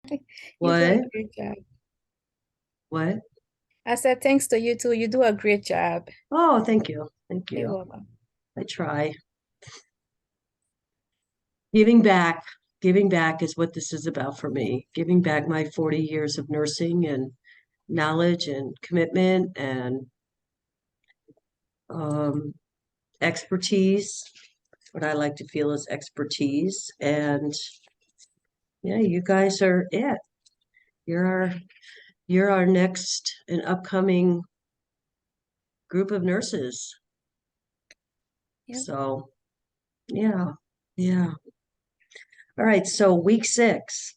You do a What? great job. What? I said thanks to you too. You do a great job. Oh, thank you. Thank You're you. welcome. I try. Giving back. Giving back is what this is about for me. Giving back my 40 years of nursing and knowledge and commitment and um, expertise. What I like to feel is expertise. And yeah, you guys are it. You're our you're our next and upcoming group of nurses. Yep. So yeah, yeah. All right, so week 6,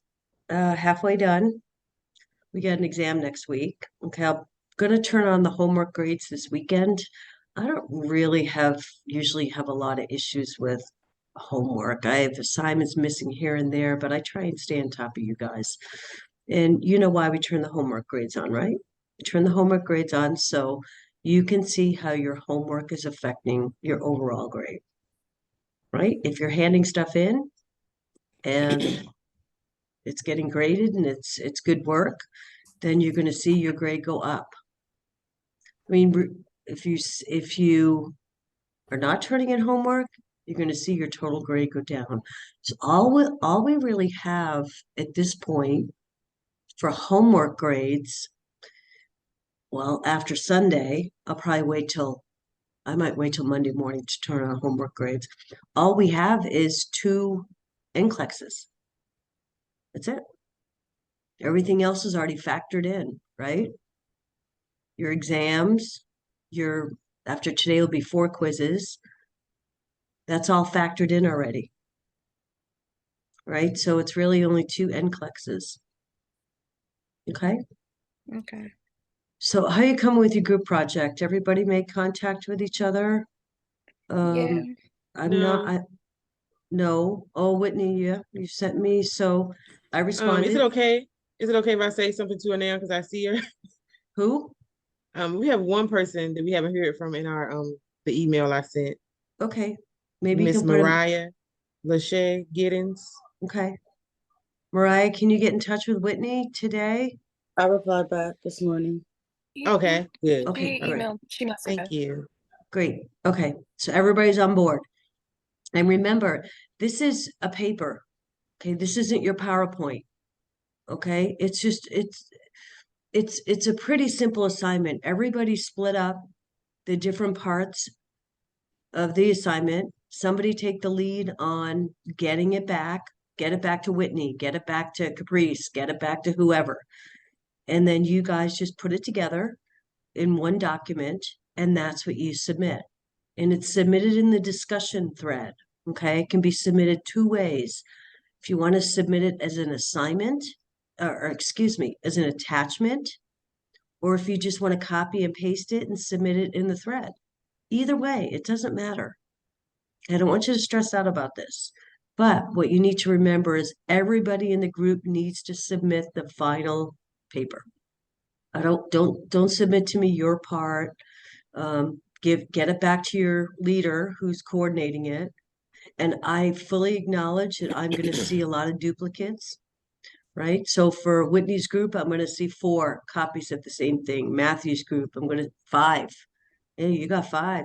halfway done. We got an exam next week. Okay, I'm gonna turn on the homework grades this weekend. I don't really usually have a lot of issues with homework. I have assignments missing here and there, but I try and stay on top of you guys. And you know why we turn the homework grades on, right? We turn the homework grades on so you can see how your homework is affecting your overall grade, right? If you're handing stuff in and it's getting graded and it's good work, then you're going to see your grade go up. I mean, if you are not turning in homework, you're going to see your total grade go down. So all we really have at this point for homework grades, well, after Sunday, I might wait till Monday morning to turn on homework grades. All we have is 2 NCLEXs. That's it. Everything else is already factored in, right? Your exams, your after today will be 4 quizzes. That's all factored in already, right? So it's really only 2 NCLEXs. Okay. Okay. So how you come with your group project? Everybody make contact with each other. Yeah. Um, I'm not, No. I no. Oh, Whitney, yeah, you sent me. So I Is it responded. okay? Is it okay if I say something to her now because I see her? Who? We have one person that we haven't heard from in our the email I sent. Okay. Maybe you Miss can put him. Mariah Lachey Giddens. Okay. Mariah, can you get in touch with Whitney today? I replied back this morning. Yeah. Okay, good. Okay. All right. She messaged Thank us. you. Great. Okay. So everybody's on board. And remember, this is a paper. Okay. This isn't your PowerPoint. Okay. It's a pretty simple assignment. Everybody split up the different parts of the assignment. Somebody take the lead on getting it back, get it back to Whitney, get it back to Caprice, get it back to whoever. And then you guys just put it together in one document, and that's what you submit. And it's submitted in the discussion thread. Okay. It can be submitted 2 ways. If you want to submit it as an assignment, or excuse me, as an attachment, or if you just want to copy and paste it and submit it in the thread. Either way, it doesn't matter. I don't want you to stress out about this. But what you need to remember is everybody in the group needs to submit the final paper. I don't submit to me your part. Get it back to your leader who's coordinating it. And I fully acknowledge that I'm going to see a lot of duplicates, right? So for Whitney's group, I'm going to see 4 copies of the same thing. Matthew's group, I'm going to 5. Hey, you got 5.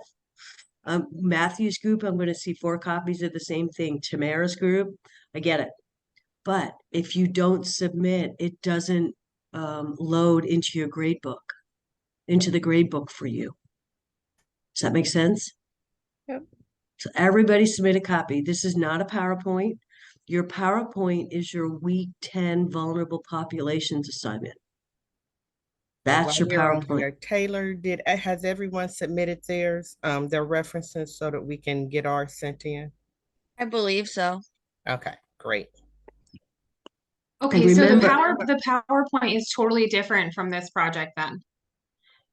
Matthew's group, I'm going to see 4 copies of the same thing. Tamara's group, I get it. But if you don't submit, it doesn't load into your grade book, into the grade book for you. Does that make sense? Yep. So everybody submit a copy. This is not a PowerPoint. Your PowerPoint is your week 10 vulnerable populations assignment. So That's while your you're on PowerPoint. here, Taylor, has everyone submitted their references so that we can get ours sent in? I believe so. Okay, great. And Okay, so remember, the PowerPoint is totally different from this project then.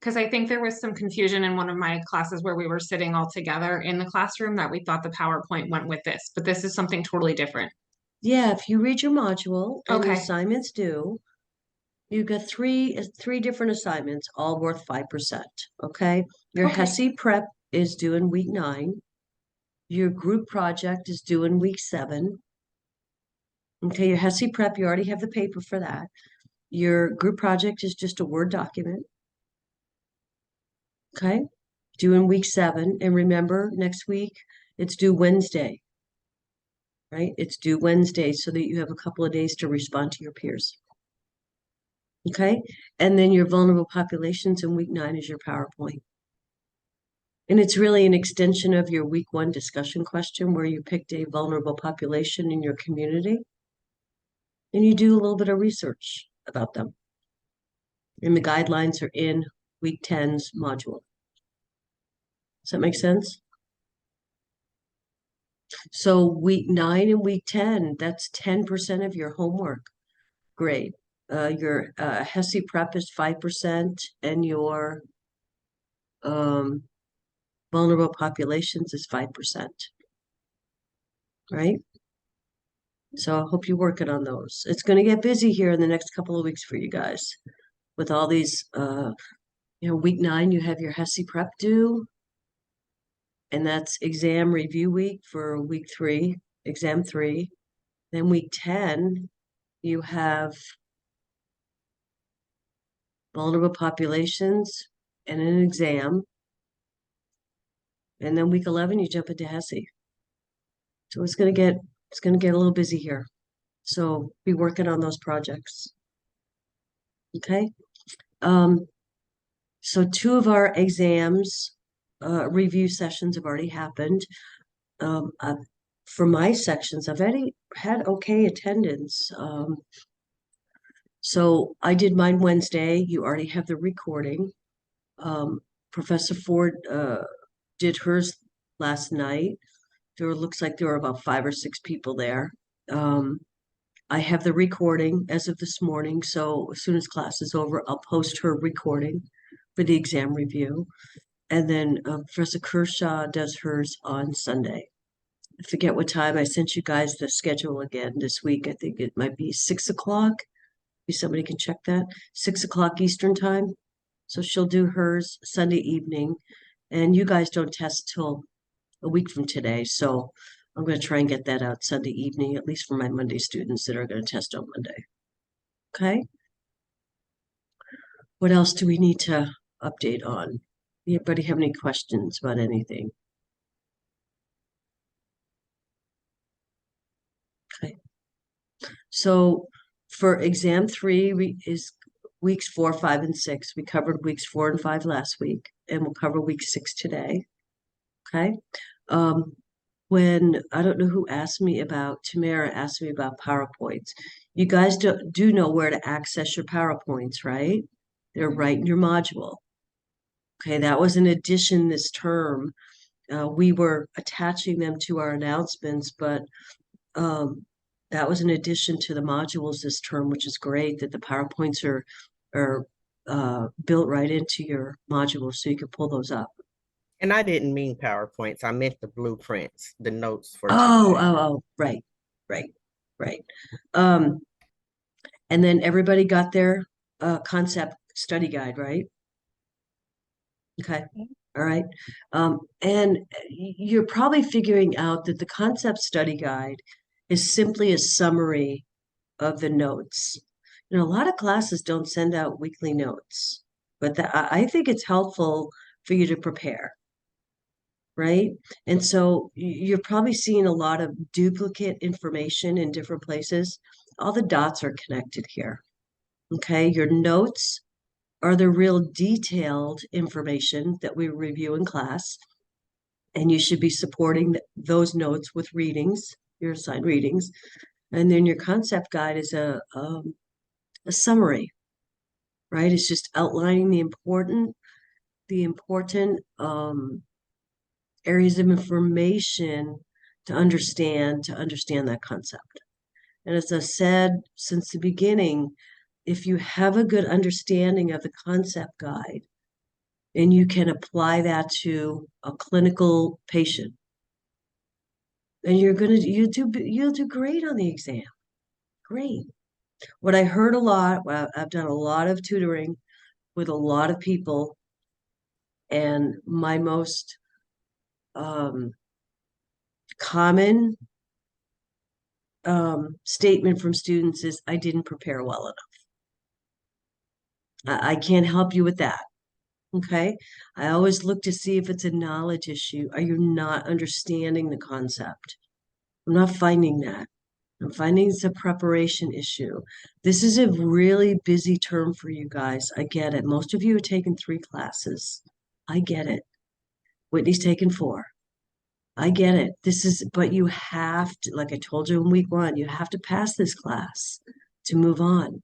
Because I think there was some confusion in one of my classes where we were sitting all together in the classroom that we thought the PowerPoint went with this, but this is something totally different. yeah, if you read your module and the Okay. assignments due, you got three different assignments, all worth 5%. Okay. Your Okay. HESI prep is due in week 9. Your group project is due in week 7. Okay, your HESI prep, you already have the paper for that. Your group project is just a Word document. Okay, due in week 7. And remember, next week, it's due Wednesday. Right? It's due Wednesday so that you have a couple of days to respond to your peers. Okay, and then your vulnerable populations in week 9 is your PowerPoint. And it's really an extension of your week 1 discussion question where you picked a vulnerable population in your community and you do a little bit of research about them. And the guidelines are in week 10's module. Does that make sense? So week 9 and week 10, that's 10% of your homework grade. Your HESI prep is 5% and your vulnerable populations is 5%. Right? So I hope you're working on those. It's going to get busy here in the next couple of weeks for you guys with all these, week 9, you have your HESI prep due. And that's exam review week for week 3, exam 3. Then week 10, you have vulnerable populations and an exam. And then week 11, you jump into HESI. So it's going to get a little busy here. So be working on those projects. Okay. So 2 of our exams review sessions have already happened. For my sections, I've already had okay attendance. So I did mine Wednesday. You already have the recording. Professor Ford did hers last night. Looks like there were about 5 or 6 people there. I have the recording as of this morning, so as soon as class is over, I'll post her recording for the exam review. And then Professor Kershaw does hers on Sunday. I forget what time. I sent you guys the schedule again this week. I think it might be 6 o'clock. If somebody can check that. 6 o'clock Eastern time. So she'll do hers Sunday evening. And you guys don't test till a week from today. So I'm going to try and get that out Sunday evening, at least for my Monday students that are going to test on Monday. Okay. What else do we need to update on? Anybody have any questions about anything? Okay. So for exam 3 is weeks 4, 5, and 6. We covered weeks 4 and 5 last week, and we'll cover week 6 today. Okay. When I don't know who asked me about, Tamara asked me about PowerPoints. You guys do know where to access your PowerPoints, right? They're right in your module. Okay, that was an addition this term. We were attaching them to our announcements, but that was an addition to the modules this term, which is great that the PowerPoints are built right into your modules so you can pull those up. And I didn't mean PowerPoints. I meant the blueprints, the notes for Oh, right. And then everybody got their concept study guide, right? Okay. All right. And you're probably figuring out that the concept study guide is simply a summary of the notes. A lot of classes don't send out weekly notes, but I think it's helpful for you to prepare. Right? And so you're probably seeing a lot of duplicate information in different places. All the dots are connected here. Okay, your notes are the real detailed information that we review in class. And you should be supporting those notes with readings, your assigned readings. And then your concept guide is a summary, right? It's just outlining the important areas of information to understand that concept. And as I said since the beginning, if you have a good understanding of the concept guide and you can apply that to a clinical patient, then you'll do great on the exam. Great. What I heard a lot, well, I've done a lot of tutoring with a lot of people, and my most common statement from students is, I didn't prepare well enough. I can't help you with that. Okay. I always look to see if it's a knowledge issue. Are you not understanding the concept? I'm not finding that. I'm finding it's a preparation issue. This is a really busy term for you guys. I get it. Most of you have taken 3 classes. I get it. Whitney's taken 4. I get it. But you have to, like I told you in week 1, you have to pass this class to move on.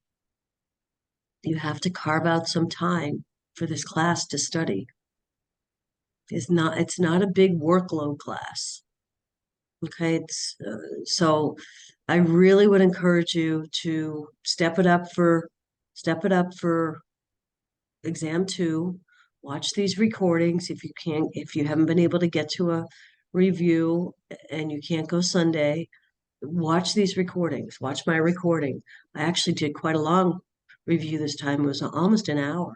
You have to carve out some time for this class to study. It's not a big workload class. Okay, so I really would encourage you to step it up for exam 2. Watch these recordings if you haven't been able to get to a review and you can't go Sunday, watch these recordings. Watch my recording. I actually did quite a long review this time. It was almost an hour.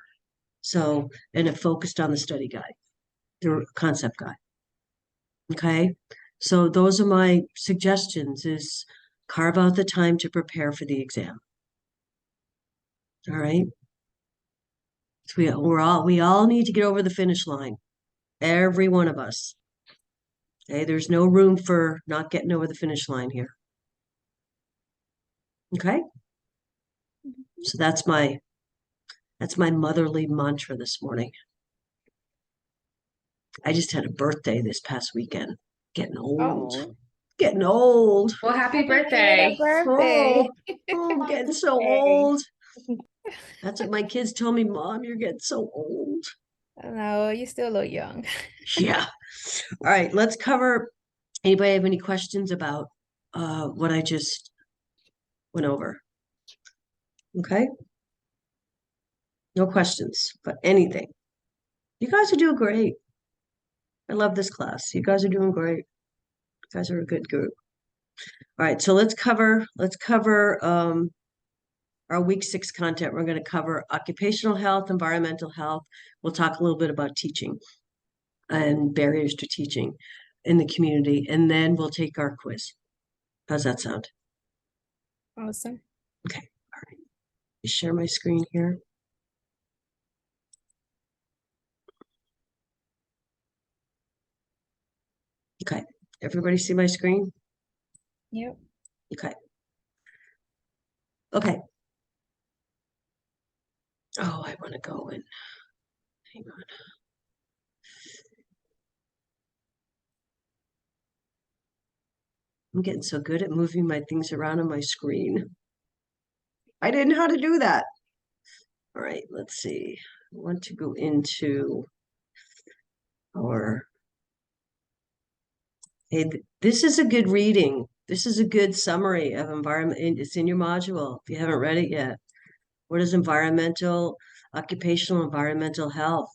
So, and it focused on the study guide, the concept guide. Okay. So those are my suggestions, is carve out the time to prepare for the exam. All right. So we all need to get over the finish line. Every one of us. Okay, there's no room for not getting over the finish line here. Okay? So that's my motherly mantra this morning. I just had a birthday this past weekend. Getting old. Oh, Getting old. Well, happy happy birthday. birthday. Oh, I'm getting so Hey. old. That's what my kids tell me, Mom, you're getting so old. No, you still look young. Yeah. All right, let's cover. Anybody have any questions about what I just went over? Okay. No questions, but anything. You guys are doing great. I love this class. You guys are doing great. You guys are a good group. All right, so let's cover our week 6 content. We're going to cover occupational health, environmental health. We'll talk a little bit about teaching and barriers to teaching in the community, and then we'll take our quiz. How's that sound? Awesome. Okay, all right. Share my screen here. Okay, everybody see my screen? Yep. Okay. Okay. Oh, I want to go and hang on. I'm getting so good at moving my things around on my screen. I didn't know how to do that. All right, let's see. I want to go into our. Hey, this is a good reading. This is a good summary of environment. It's in your module if you haven't read it yet. What is occupational environmental health?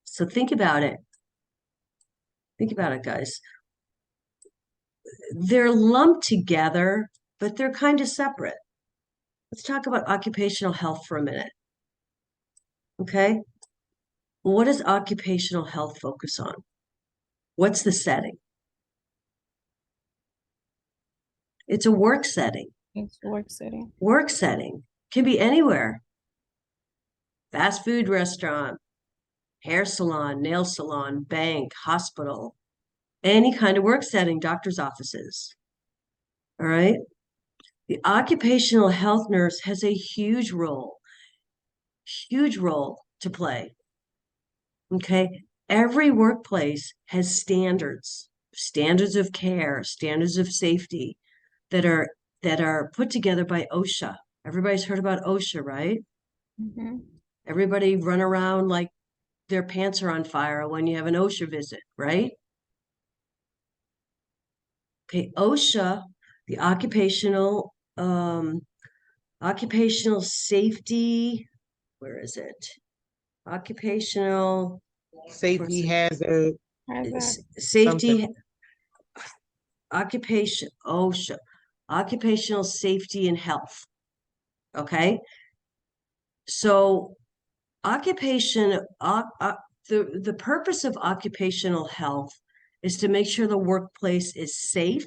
So think about it. Think about it, guys. They're lumped together, but they're kind of separate. Let's talk about occupational health for a minute. Okay. What does occupational health focus on? What's the setting? It's a work setting. It's work setting. Work setting can be anywhere. Fast food restaurant, hair salon, nail salon, bank, hospital, any kind of work setting, doctor's offices. All right. The occupational health nurse has a huge role to play. Okay. Every workplace has standards of care, standards of safety that are put together by OSHA. Everybody's heard about OSHA, right? Mm-hmm. Everybody run around like their pants are on fire when you have an OSHA visit, right? Okay, OSHA, the occupational safety, where is it? Occupational Safety hazard, safety, OSHA, occupational safety and health. Okay. So the purpose of occupational health is to make sure the workplace is safe,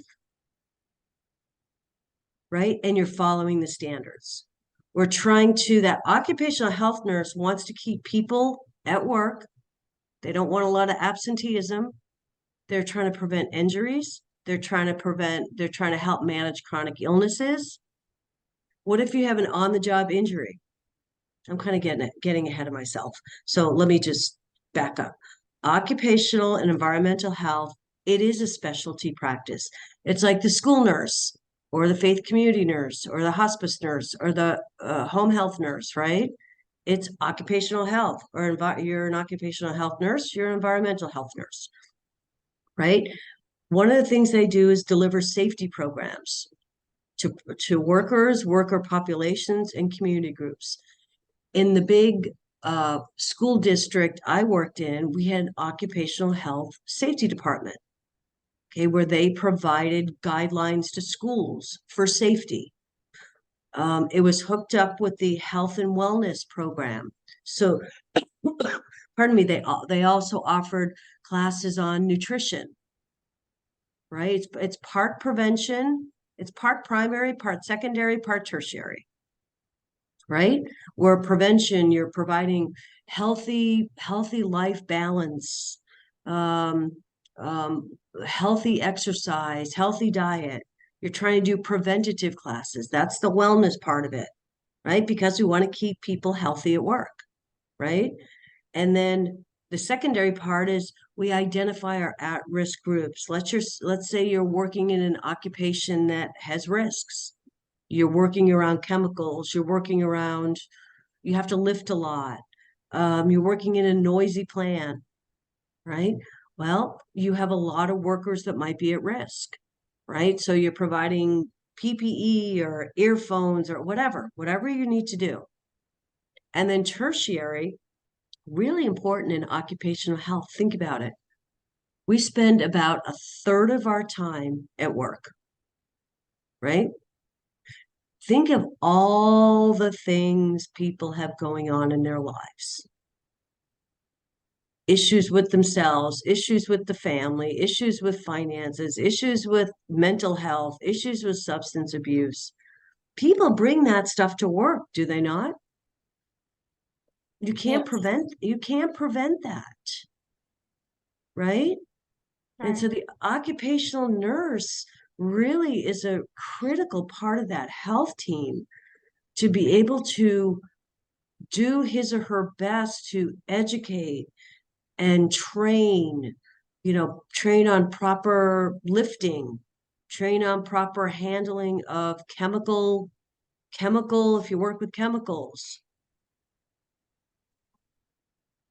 right? And you're following the standards. We're trying to, that occupational health nurse wants to keep people at work. They don't want a lot of absenteeism. They're trying to prevent injuries. They're trying to help manage chronic illnesses. What if you have an on-the-job injury? I'm kind of getting ahead of myself. So let me just back up. Occupational and environmental health, it is a specialty practice. It's like the school nurse or the faith community nurse or the hospice nurse or the home health nurse, right? It's occupational health, or you're an occupational health nurse, you're an environmental health nurse, right? One of the things they do is deliver safety programs to workers, worker populations, and community groups. In the big school district I worked in, we had an occupational health safety department, okay, where they provided guidelines to schools for safety. It was hooked up with the health and wellness program. So, pardon me, they also offered classes on nutrition, right? It's part prevention, it's part primary, part secondary, part tertiary, right? Where prevention, you're providing healthy life balance, healthy exercise, healthy diet. You're trying to do preventative classes. That's the wellness part of it, right? Because we want to keep people healthy at work, right? And then the secondary part is we identify our at-risk groups. Let's say you're working in an occupation that has risks. You're working around chemicals. You have to lift a lot. You're working in a noisy plant, right? Well, you have a lot of workers that might be at risk, right? So you're providing PPE or earphones or whatever you need to do. And then tertiary, really important in occupational health. Think about it. We spend about a third of our time at work, right? Think of all the things people have going on in their lives. Issues with themselves, issues with the family, issues with finances, issues with mental health, issues with substance abuse. People bring that stuff to work, do they not? You can't prevent that, right? And so the occupational nurse really is a critical part of that health team to be able to do his or her best to educate and train on proper lifting, train on proper handling of chemical, if you work with chemicals.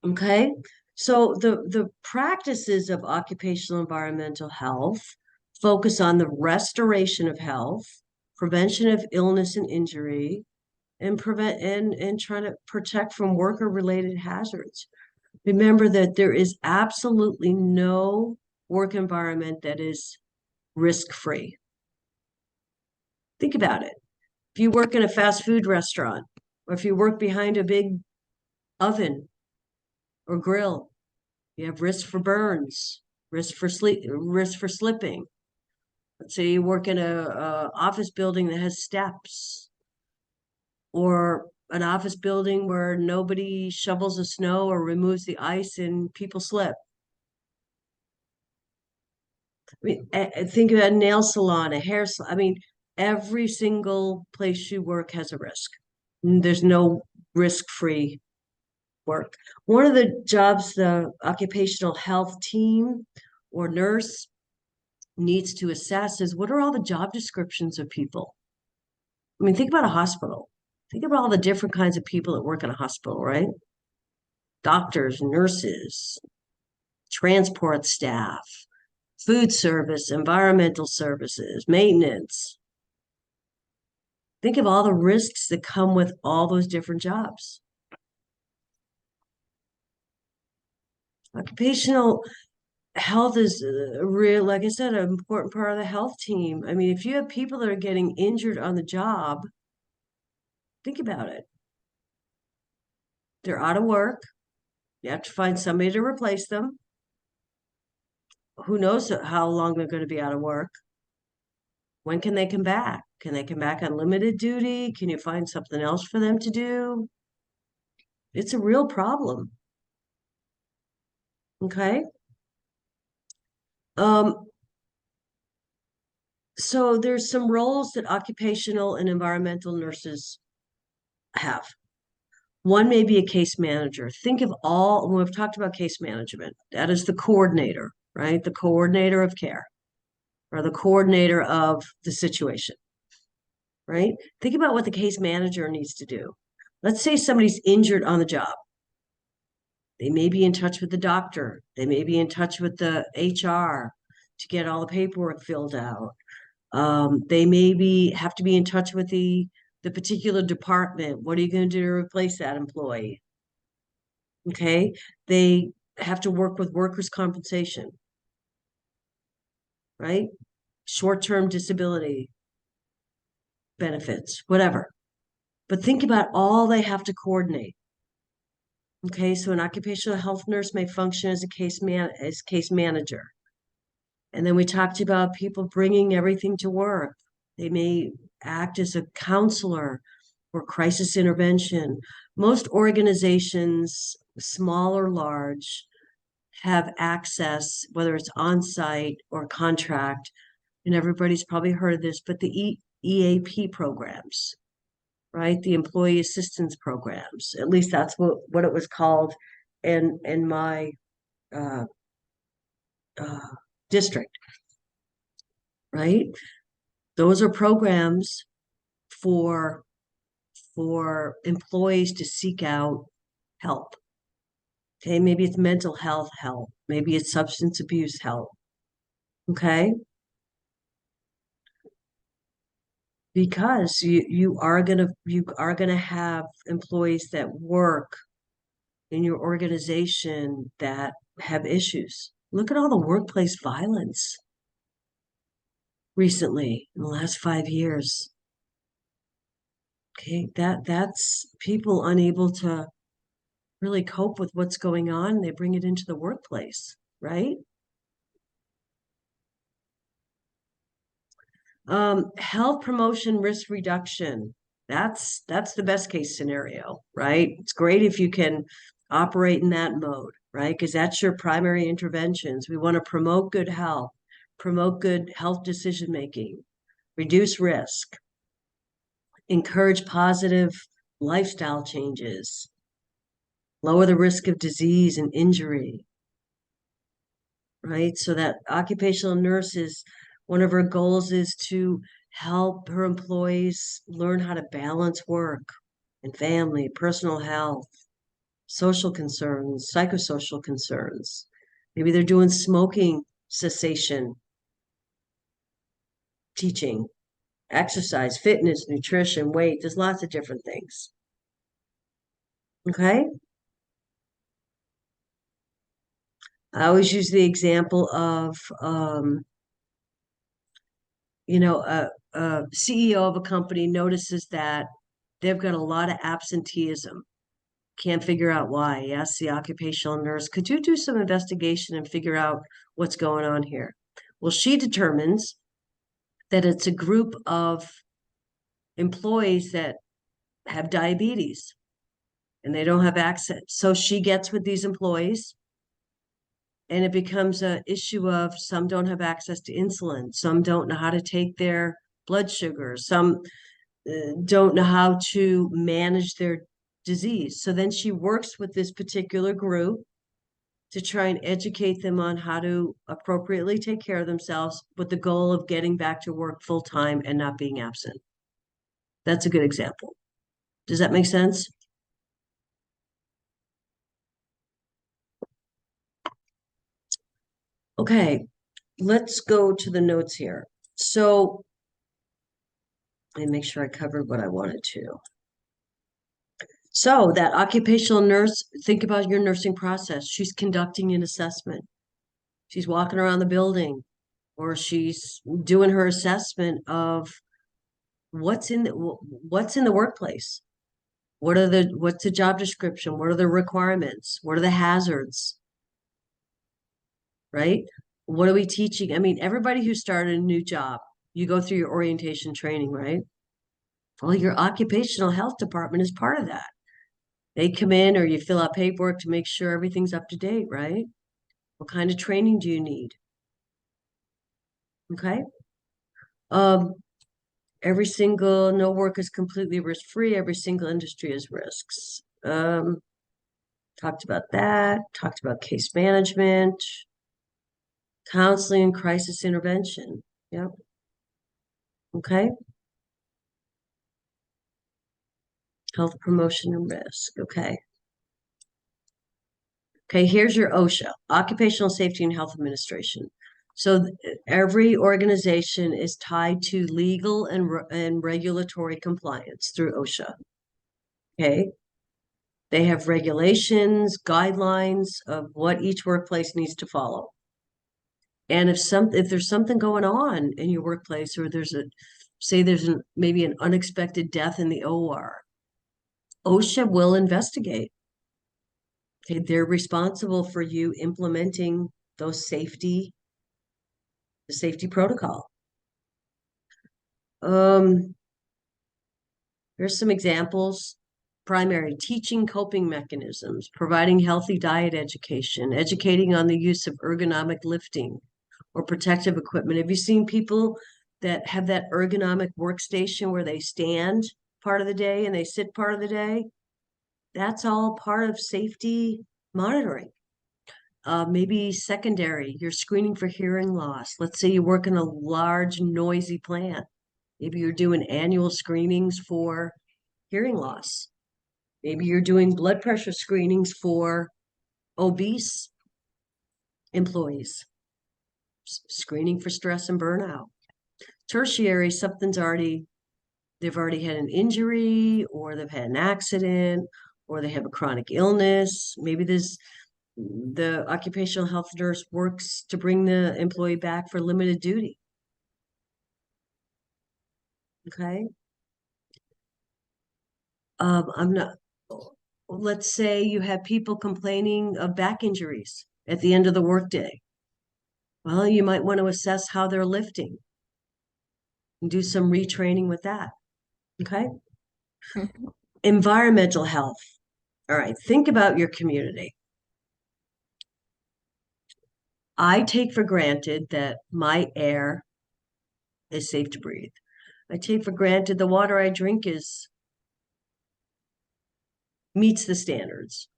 Okay, so the practices of occupational environmental health focus on the restoration of health, prevention of illness and injury, and trying to protect from worker-related hazards. Remember that there is absolutely no work environment that is risk-free. Think about it. If you work in a fast food restaurant, or if you work behind a big oven or grill, you have risk for burns, risk for slipping. Let's say you work in a office building that has steps, or an office building where nobody shovels the snow or removes the ice and people slip. I mean, think about a nail salon, a hair salon. I mean, every single place you work has a risk. There's no risk-free work. One of the jobs the occupational health team or nurse needs to assess is, what are all the job descriptions of people? I mean, think about a hospital. Think about all the different kinds of people that work in a hospital, right? Doctors, nurses, transport staff, food service, environmental services, maintenance. Think of all the risks that come with all those different jobs. Occupational health is real, like I said, an important part of the health team. I mean, if you have people that are getting injured on the job, think about it. They're out of work. You have to find somebody to replace them. Who knows how long they're going to be out of work? When can they come back? Can they come back on limited duty? Can you find something else for them to do? It's a real problem. Okay? So there's some roles that occupational and environmental nurses have. One may be a case manager. Think of all, when we've talked about case management, that is the coordinator, right? The coordinator of care or the coordinator of the situation, right? Think about what the case manager needs to do. Let's say somebody's injured on the job. They may be in touch with the doctor. They may be in touch with the HR to get all the paperwork filled out. They may have to be in touch with the particular department. What are you going to do to replace that employee? Okay. They have to work with workers' compensation, right? Short-term disability benefits, whatever. But think about all they have to coordinate. Okay, so an occupational health nurse may function as a case manager. And then we talked about people bringing everything to work. They may act as a counselor or crisis intervention. Most organizations, small or large, have access, whether it's on-site or contract, and everybody's probably heard of this, but the EAP programs, right? The employee assistance programs. At least that's what it was called in my district, right? Those are programs for employees to seek out help. Okay, maybe it's mental health help, maybe it's substance abuse help. Okay, because you are gonna have employees that work in your organization that have issues. Look at all the workplace violence recently in the last 5 years. Okay, that's people unable to really cope with what's going on. They bring it into the workplace, right? Health promotion, risk reduction. That's the best case scenario, right? It's great if you can operate in that mode, right? Because that's your primary interventions. We want to promote good health, promote good health decision making, reduce risk, encourage positive lifestyle changes, lower the risk of disease and injury, right? So that occupational nurses, one of her goals is to help her employees learn how to balance work and family, personal health, social concerns, psychosocial concerns. Maybe they're doing smoking cessation teaching, exercise, fitness, nutrition, weight. There's lots of different things. Okay? I always use the example of, a CEO of a company notices that they've got a lot of absenteeism. Can't figure out why. He asks the occupational nurse, could you do some investigation and figure out what's going on here? Well, she determines that it's a group of employees that have diabetes and they don't have access. So she gets with these employees and it becomes an issue of some don't have access to insulin, some don't know how to take their blood sugar, some don't know how to manage their disease. So then she works with this particular group to try and educate them on how to appropriately take care of themselves with the goal of getting back to work full time and not being absent. That's a good example. Does that make sense? Okay, let's go to the notes here. So let me make sure I covered what I wanted to. So that occupational nurse, think about your nursing process. She's conducting an assessment. She's walking around the building or she's doing her assessment of what's in the workplace. What's the job description? What are the requirements? What are the hazards? Right? What are we teaching? I mean, everybody who started a new job You go through your orientation training, right? Well, your occupational health department is part of that. They come in or you fill out paperwork to make sure everything's up to date, right? What kind of training do you need? Okay. Every single, no work is completely risk-free. Every single industry has risks. Talked about that, talked about case management, counseling and crisis intervention. Yep. Okay. Health promotion and risk. Okay. Okay, here's your OSHA, Occupational Safety and Health Administration. So every organization is tied to legal and regulatory compliance through OSHA. Okay. They have regulations, guidelines of what each workplace needs to follow. And if there's something going on in your workplace, or there's maybe an unexpected death in the OR, OSHA will investigate. Okay, they're responsible for you implementing the safety protocol. Here's some examples. Primary: teaching coping mechanisms, providing healthy diet education, educating on the use of ergonomic lifting or protective equipment. Have you seen people that have that ergonomic workstation where they stand part of the day and they sit part of the day? That's all part of safety monitoring. Maybe secondary, you're screening for hearing loss. Let's say you work in a large, noisy plant. Maybe you're doing annual screenings for hearing loss. Maybe you're doing blood pressure screenings for obese employees, screening for stress and burnout. Tertiary, they've already had an injury, or they've had an accident, or they have a chronic illness. Maybe the occupational health nurse works to bring the employee back for limited duty. Okay. Let's say you have people complaining of back injuries at the end of the workday. Well, you might want to assess how they're lifting and do some retraining with that. Okay. Mhm. Environmental health. All right. Think about your community. I take for granted that my air is safe to breathe. I take for granted the water I drink meets the standards.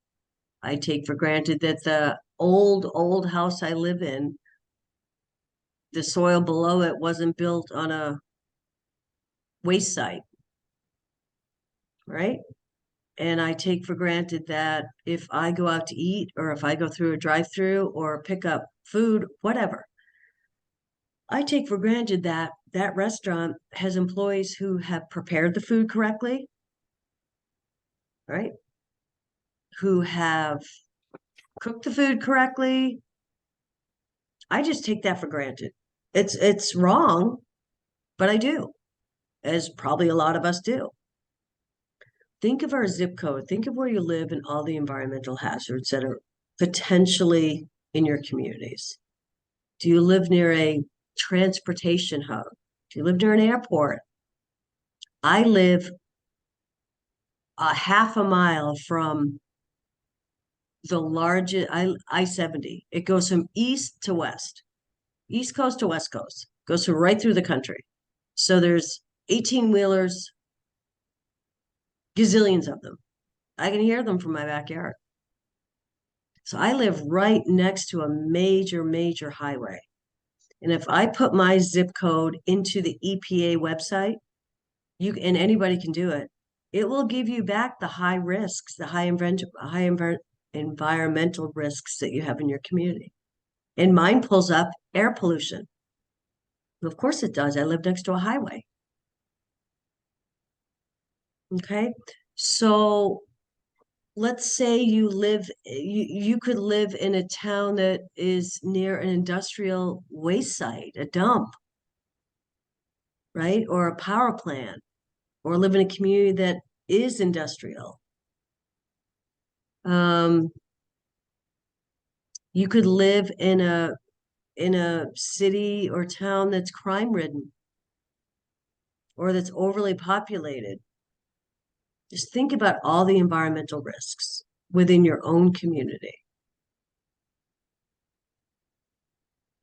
I take for granted that the old house I live in, the soil below it wasn't built on a waste site, right? And I take for granted that if I go out to eat, or if I go through a drive-through or pick up food, whatever, I take for granted that that restaurant has employees who have prepared the food correctly, right? Who have cooked the food correctly. I just take that for granted. It's wrong, but I do, as probably a lot of us do. Think of our zip code. Think of where you live and all the environmental hazards that are potentially in your communities. Do you live near a transportation hub? Do you live near an airport? I live a half a mile from the largest I-70. It goes from east to west, east coast to west coast, goes right through the country. So there's 18-wheelers, gazillions of them. I can hear them from my backyard. So I live right next to a major highway. And if I put my zip code into the EPA website, and anybody can do it, it will give you back the high risks, the high environmental risks that you have in your community. And mine pulls up air pollution. Of course it does. I live next to a highway. Okay. So let's say you could live in a town that is near an industrial waste site, a dump, right? Or a power plant, or live in a community that is industrial. You could live in a city or town that's crime ridden. or that's overly populated. Just think about all the environmental risks within your own community.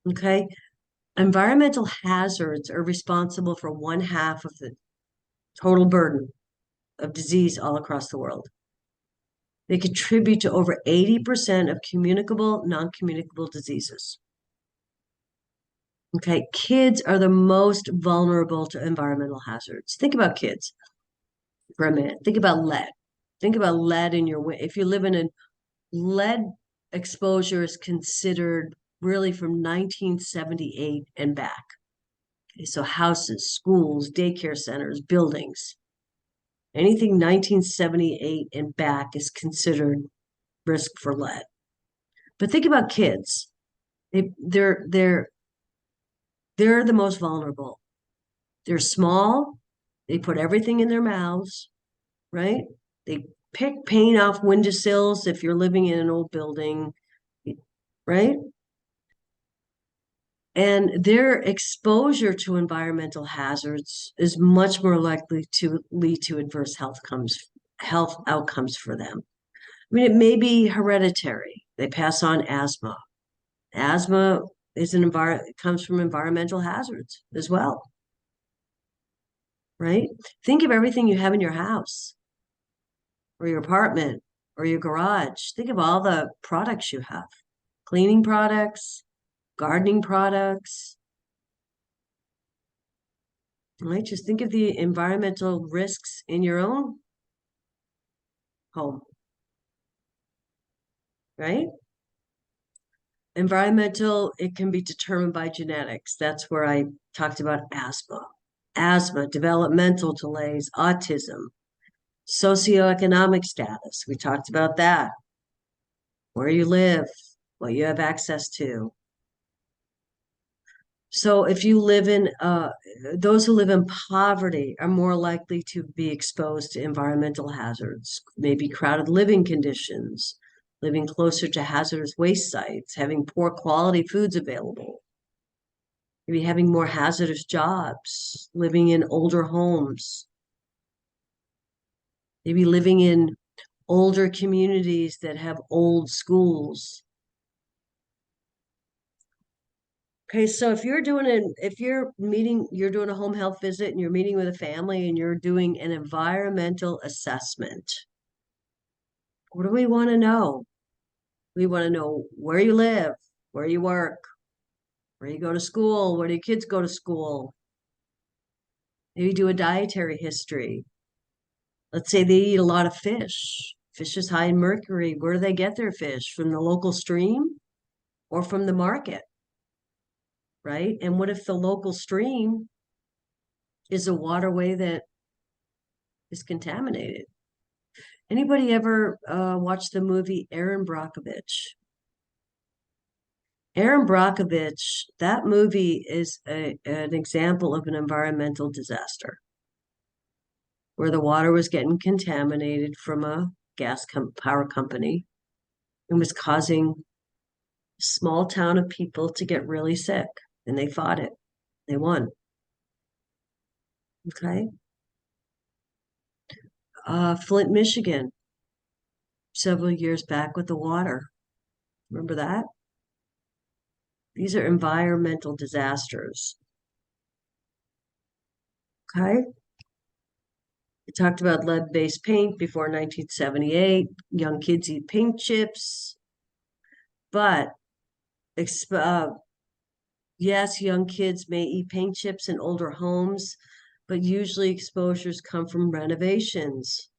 Okay? Environmental hazards are responsible for 1/2 of the total burden of disease all across the world. They contribute to over 80% of communicable, non-communicable diseases. Okay, kids are the most vulnerable to environmental hazards. Think about kids for a minute. Think about lead. Think about lead in your, if you live in a lead exposure is considered really from 1978 and back. Okay, so houses, schools, daycare centers, buildings. Anything 1978 and back is considered risk for lead. But think about kids. They're the most vulnerable. They're small. They put everything in their mouths, right? They pick paint off windowsills if you're living in an old building, right? And their exposure to environmental hazards is much more likely to lead to adverse health outcomes for them. I mean, it may be hereditary. They pass on asthma. Asthma is comes from environmental hazards as well, right? Think of everything you have in your house or your apartment or your garage. Think of all the products you have, cleaning products, gardening products, right? Just think of the environmental risks in your own home, right? Environmental, it can be determined by genetics. That's where I talked about asthma, developmental delays, autism, socioeconomic status. We talked about that. Where you live, what you have access to. So if you live in, those who live in poverty are more likely to be exposed to environmental hazards, maybe crowded living conditions, living closer to hazardous waste sites, having poor quality foods available, maybe having more hazardous jobs, living in older homes, maybe living in older communities that have old schools. Okay, so if you're doing you're doing a home health visit and you're meeting with a family and you're doing an environmental assessment, what do we want to know? We want to know where you live, where you work, where you go to school, where do your kids go to school? Maybe do a dietary history. Let's say they eat a lot of fish. Fish is high in mercury. Where do they get their fish? From the local stream or from the market? Right? And what if the local stream is a waterway that is contaminated? Anybody ever watched the movie Erin Brockovich? Erin Brockovich, that movie is an example of an environmental disaster where the water was getting contaminated from a power company and was causing a small town of people to get really sick. And they fought it. They won. Okay. Flint, Michigan, several years back with the water. Remember that? These are environmental disasters. Okay. We talked about lead-based paint before 1978. Young kids eat paint chips. But yes, young kids may eat paint chips in older homes, but usually exposures come from renovations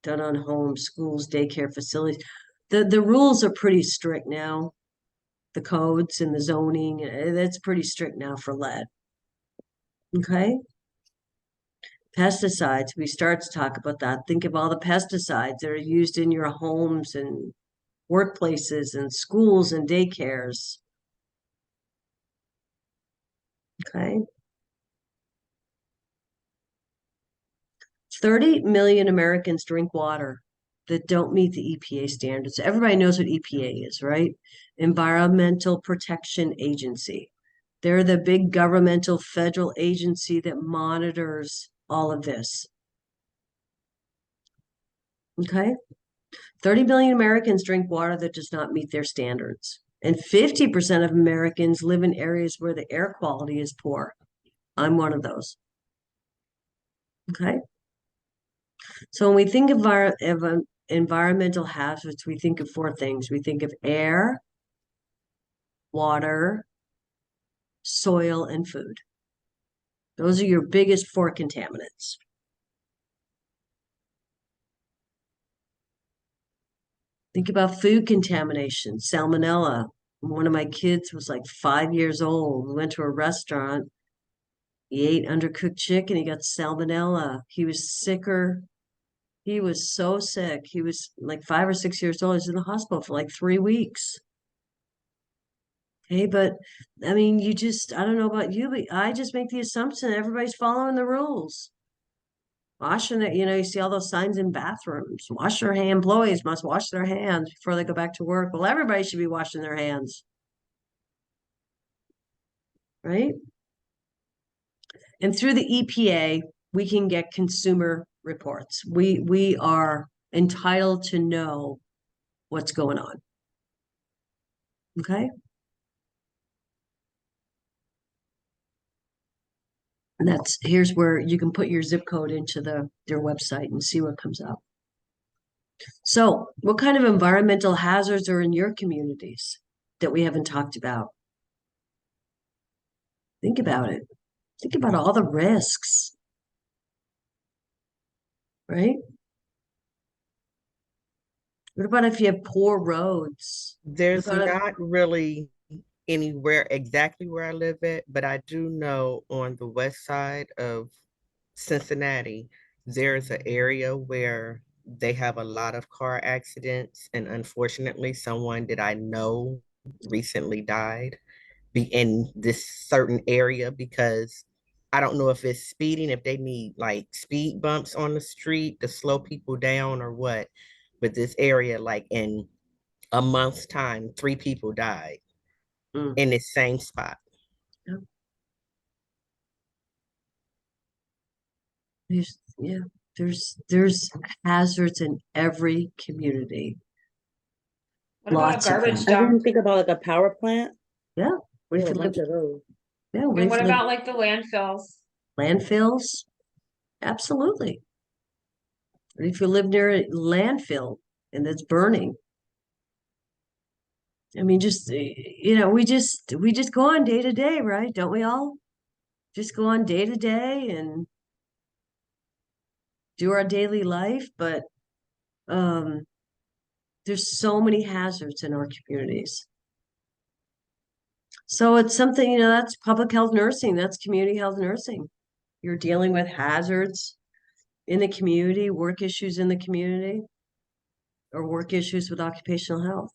done on homes, schools, daycare facilities. The rules are pretty strict now. The codes and the zoning, that's pretty strict now for lead. Okay. Pesticides, we start to talk about that. Think of all the pesticides that are used in your homes and workplaces and schools and daycares. Okay. 30 million Americans drink water that don't meet the EPA standards. Everybody knows what EPA is, right? Environmental Protection Agency. They're the big governmental federal agency that monitors all of this. Okay? 30 million Americans drink water that does not meet their standards. And 50% of Americans live in areas where the air quality is poor. I'm one of those. Okay? So when we think of environmental hazards, we think of four things. We think of air, water, soil, and food. Those are your biggest four contaminants. Think about food contamination, salmonella. One of my kids was like 5 years old. We went to a restaurant. He ate undercooked chicken. He got salmonella. He was sicker. He was so sick. He was like 5 or 6 years old. He was in the hospital for like 3 weeks. Okay, but I mean, I don't know about you, but I just make the assumption that everybody's following the rules. Washing it, you see all those signs in bathrooms. Wash their hand. Employees must wash their hands before they go back to work. Well, everybody should be washing their hands. Right? And through the EPA, we can get consumer reports. We are entitled to know what's going on. Okay? And here's where you can put your zip code into their website and see what comes up. So, what kind of environmental hazards are in your communities that we haven't talked about? Think about it. Think about all the risks, right? What about if you have poor roads? There's What about not really anywhere exactly where I live at, but I do know on the west side of Cincinnati, there's an area where they have a lot of car accidents, and unfortunately, someone that I know recently died in this certain area because I don't know if it's speeding, if they need like speed bumps on the street to slow people down or what, but this area, like in a month's time, 3 people died in this same spot. There's hazards in every community. What about Lots a of garbage them. I didn't dump? think about like a power plant. Yeah. What There if are you a live, bunch of those. yeah, what And if what you live about like the landfills? landfills? Absolutely. What if you live near a landfill and it's burning? I mean, we just go on day to day, right? Don't we all? Just go on day to day and do our daily life, but there's so many hazards in our communities. So it's something, that's public health nursing, that's community health nursing. You're dealing with hazards in the community, work issues in the community, or work issues with occupational health.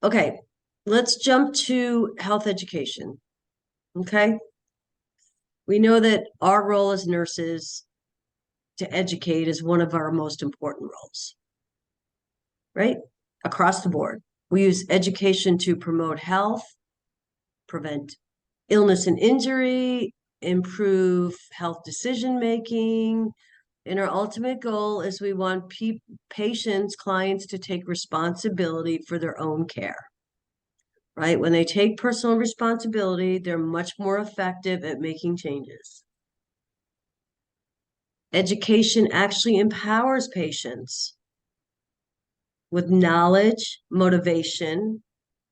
Okay, let's jump to health education. Okay. We know that our role as nurses to educate is one of our most important roles, right? Across the board. We use education to promote health, prevent illness and injury, improve health decision-making, and our ultimate goal is we want patients, clients to take responsibility for their own care, right? When they take personal responsibility, they're much more effective at making changes. Education actually empowers patients with knowledge, motivation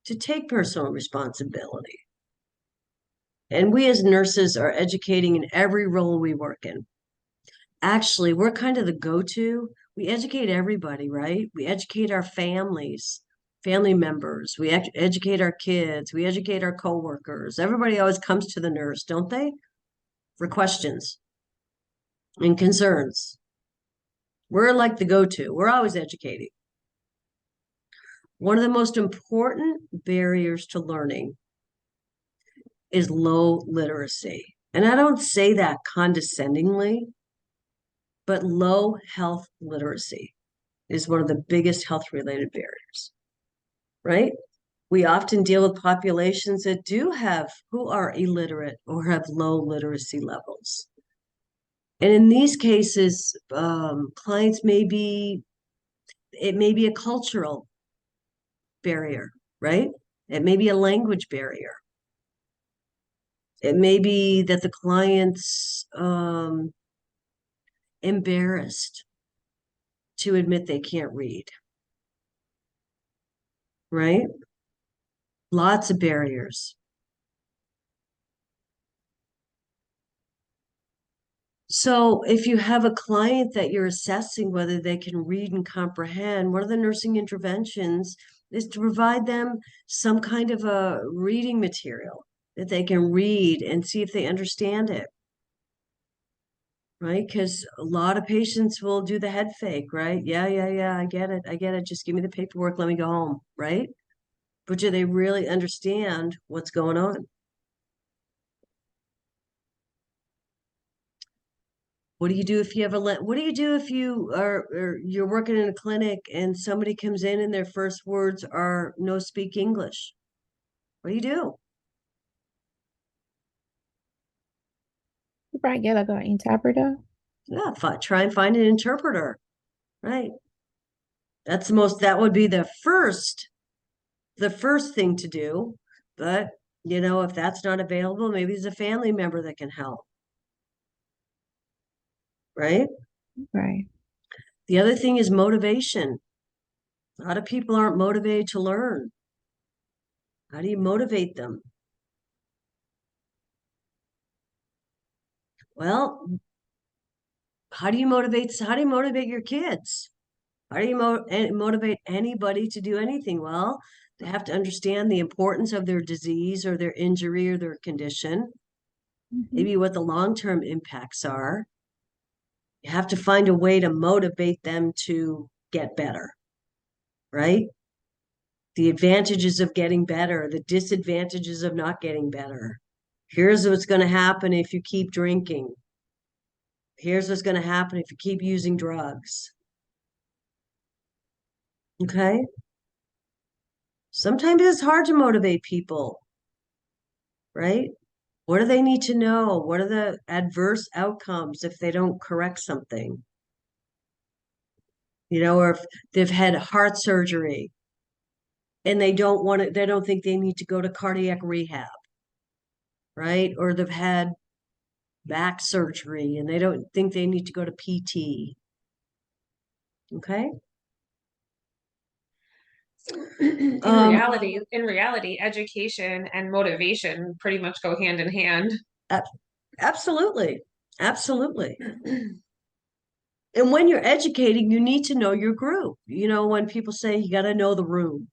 to take personal responsibility. And we as nurses are educating in every role we work in. Actually, we're kind of the go-to. We educate everybody, right? We educate our families, family members. We educate our kids. We educate our coworkers. Everybody always comes to the nurse, don't they? For questions and concerns. We're like the go-to. We're always educating. One of the most important barriers to learning is low literacy. And I don't say that condescendingly, but low health literacy is one of the biggest health-related barriers, right? We often deal with populations that who are illiterate or have low literacy levels. And in these cases, clients it may be a cultural barrier, right? It may be a language barrier. It may be that the client's embarrassed to admit they can't read, right? Lots of barriers. So if you have a client that you're assessing whether they can read and comprehend, one of the nursing interventions is to provide them some kind of a reading material that they can read and see if they understand it. Right? Because a lot of patients will do the head fake, right? Yeah, I get it. Just give me the paperwork, let me go home, right? But do they really understand what's going on? What do you do if you have what do you do if you're working in a clinic and somebody comes in and their first words are no speak English? What do you do? You probably get like an interpreter. Yeah, try and find an interpreter, right? That would be the first thing to do. But, if that's not available, maybe there's a family member that can help, right? Right. The other thing is motivation. A lot of people aren't motivated to learn. How do you motivate them? Well, how do you motivate your kids? How do you motivate anybody to do anything? Well, they have to understand the importance of their disease or their injury or their condition, Mhm. maybe what the long-term impacts are. You have to find a way to motivate them to get better, right? The advantages of getting better, the disadvantages of not getting better. Here's what's going to happen if you keep drinking. Here's what's going to happen if you keep using drugs. Okay? Sometimes it's hard to motivate people, right? What do they need to know? What are the adverse outcomes if they don't correct something? Or if they've had heart surgery and they don't think they need to go to cardiac rehab, right? Or they've had back surgery and they don't think they need to go to PT. Okay? In reality, education and motivation pretty much go hand in hand. Absolutely. Absolutely. And when you're educating, you need to know your group. When people say you got to know the room,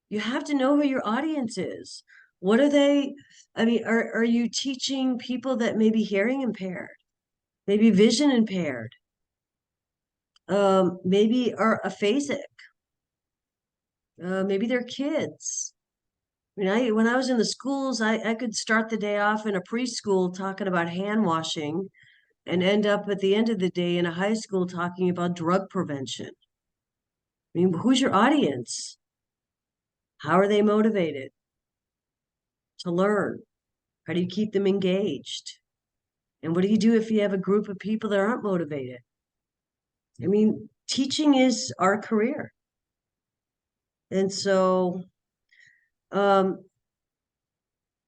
you have to know who your audience is. What are they? I mean, are you teaching people that may be hearing impaired, maybe vision impaired, maybe are aphasic, maybe they're kids? I mean, when I was in the schools, I could start the day off in a preschool talking about hand washing and end up at the end of the day in a high school talking about drug prevention. I mean, who's your audience? How are they motivated to learn? How do you keep them engaged? And what do you do if you have a group of people that aren't motivated? I mean, teaching is our career. And so,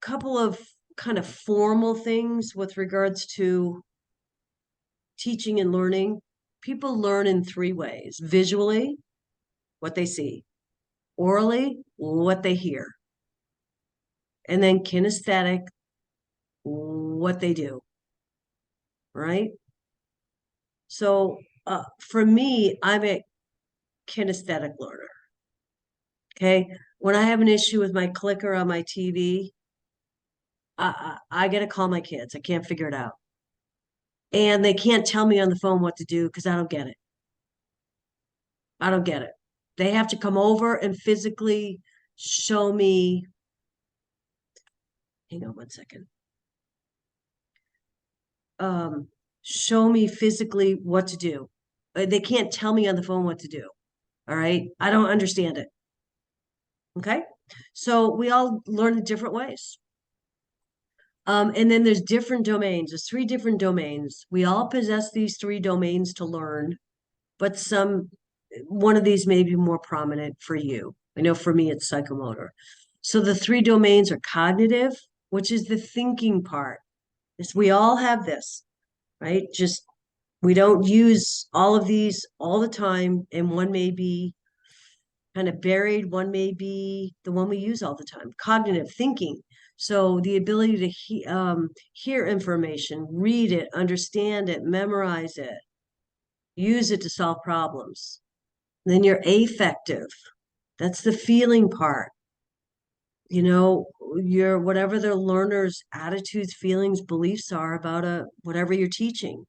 couple of kind of formal things with regards to teaching and learning. People learn in 3 ways: visually, what they see; orally, what they hear; and then kinesthetic, what they do. Right? So for me, I'm a kinesthetic learner. Okay. When I have an issue with my clicker on my TV, I got to call my kids. I can't figure it out. And they can't tell me on the phone what to do because I don't get it. I don't get it. They have to come over and physically show me. Hang on one second. Show me physically what to do. They can't tell me on the phone what to do. All right. I don't understand it. Okay. So we all learn in different ways. And then there's different domains. There's 3 different domains. We all possess these 3 domains to learn, but one of these may be more prominent for you. I know for me, it's psychomotor. So the 3 domains are cognitive, which is the thinking part. We all have this, right? Just we don't use all of these all the time, and one may be kind of buried, one may be the one we use all the time. Cognitive thinking. So the ability to hear information, read it, understand it, memorize it, use it to solve problems. Then you're affective. That's the feeling part. You know, your whatever the learner's attitudes, feelings, beliefs are about whatever you're teaching.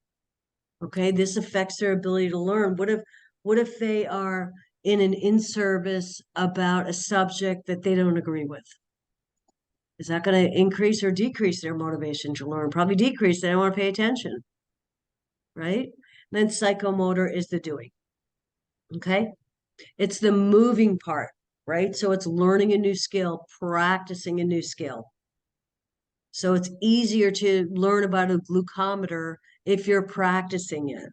Okay, this affects their ability to learn. What if they are in an in-service about a subject that they don't agree with? Is that going to increase or decrease their motivation to learn? Probably decrease. They don't want to pay attention, right? Then psychomotor is the doing. Okay, it's the moving part, right? So it's learning a new skill, practicing a new skill. So it's easier to learn about a glucometer if you're practicing it.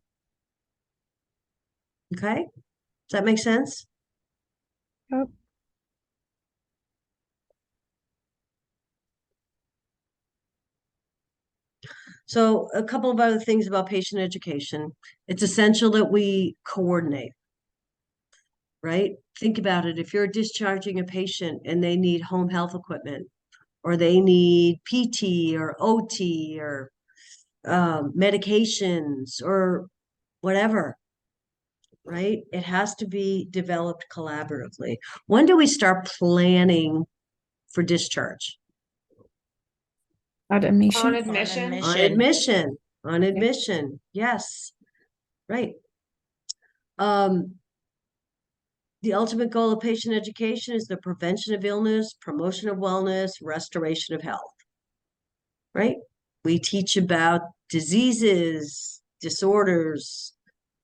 Okay, does that make sense? Yep. So a couple of other things about patient education. It's essential that we coordinate, right? Think about it. If you're discharging a patient and they need home health equipment, or they need PT or OT or medications or whatever, right? It has to be developed collaboratively. When do we start planning for discharge? At On admission. admission, On admission, on admission, yes, right. The ultimate goal of patient education is the prevention of illness, promotion of wellness, restoration of health, right? We teach about diseases, disorders.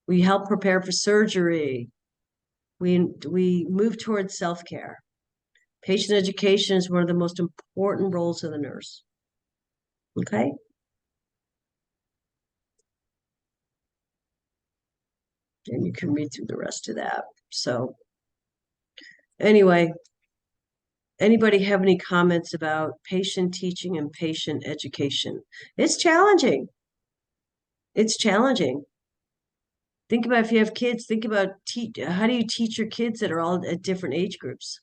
We help prepare for surgery. We move towards self-care. Patient education is one of the most important roles of the nurse. Okay? And you can read through the rest of that. So anyway, anybody have any comments about patient teaching and patient education? It's challenging. It's challenging. Think about if you have kids, think about how do you teach your kids that are all at different age groups?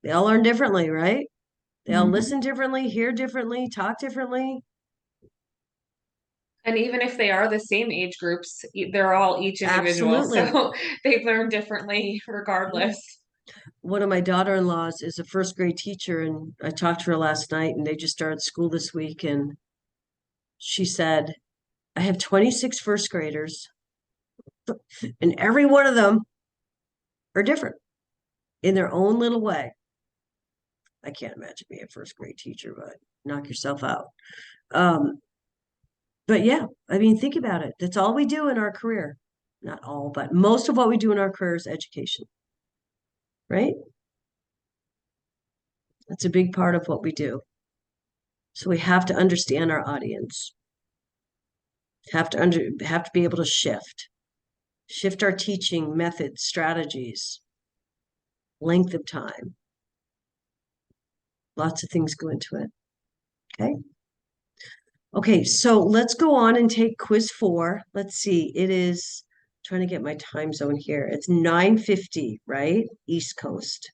They all learn differently, right? They all Mhm. listen differently, hear differently, talk differently. and even if they are the same age groups, they're all each individual, Absolutely. so they learn differently regardless. One of my daughter-in-laws is a first grade teacher, and I talked to her last night, and they just started school this week, and she said, I have 26 first graders, and every one of them are different in their own little way. I can't imagine being a first grade teacher, but knock yourself out. But yeah, I mean, think about it. That's all we do in our career. Not all, but most of what we do in our career is education, right? That's a big part of what we do. So we have to understand our audience. Have to be able to shift our teaching methods, strategies, length of time. Lots of things go into it. Okay. Okay, so let's go on and take quiz 4. Let's see. It is trying to get my time zone here. It's 9:50, right? East Coast.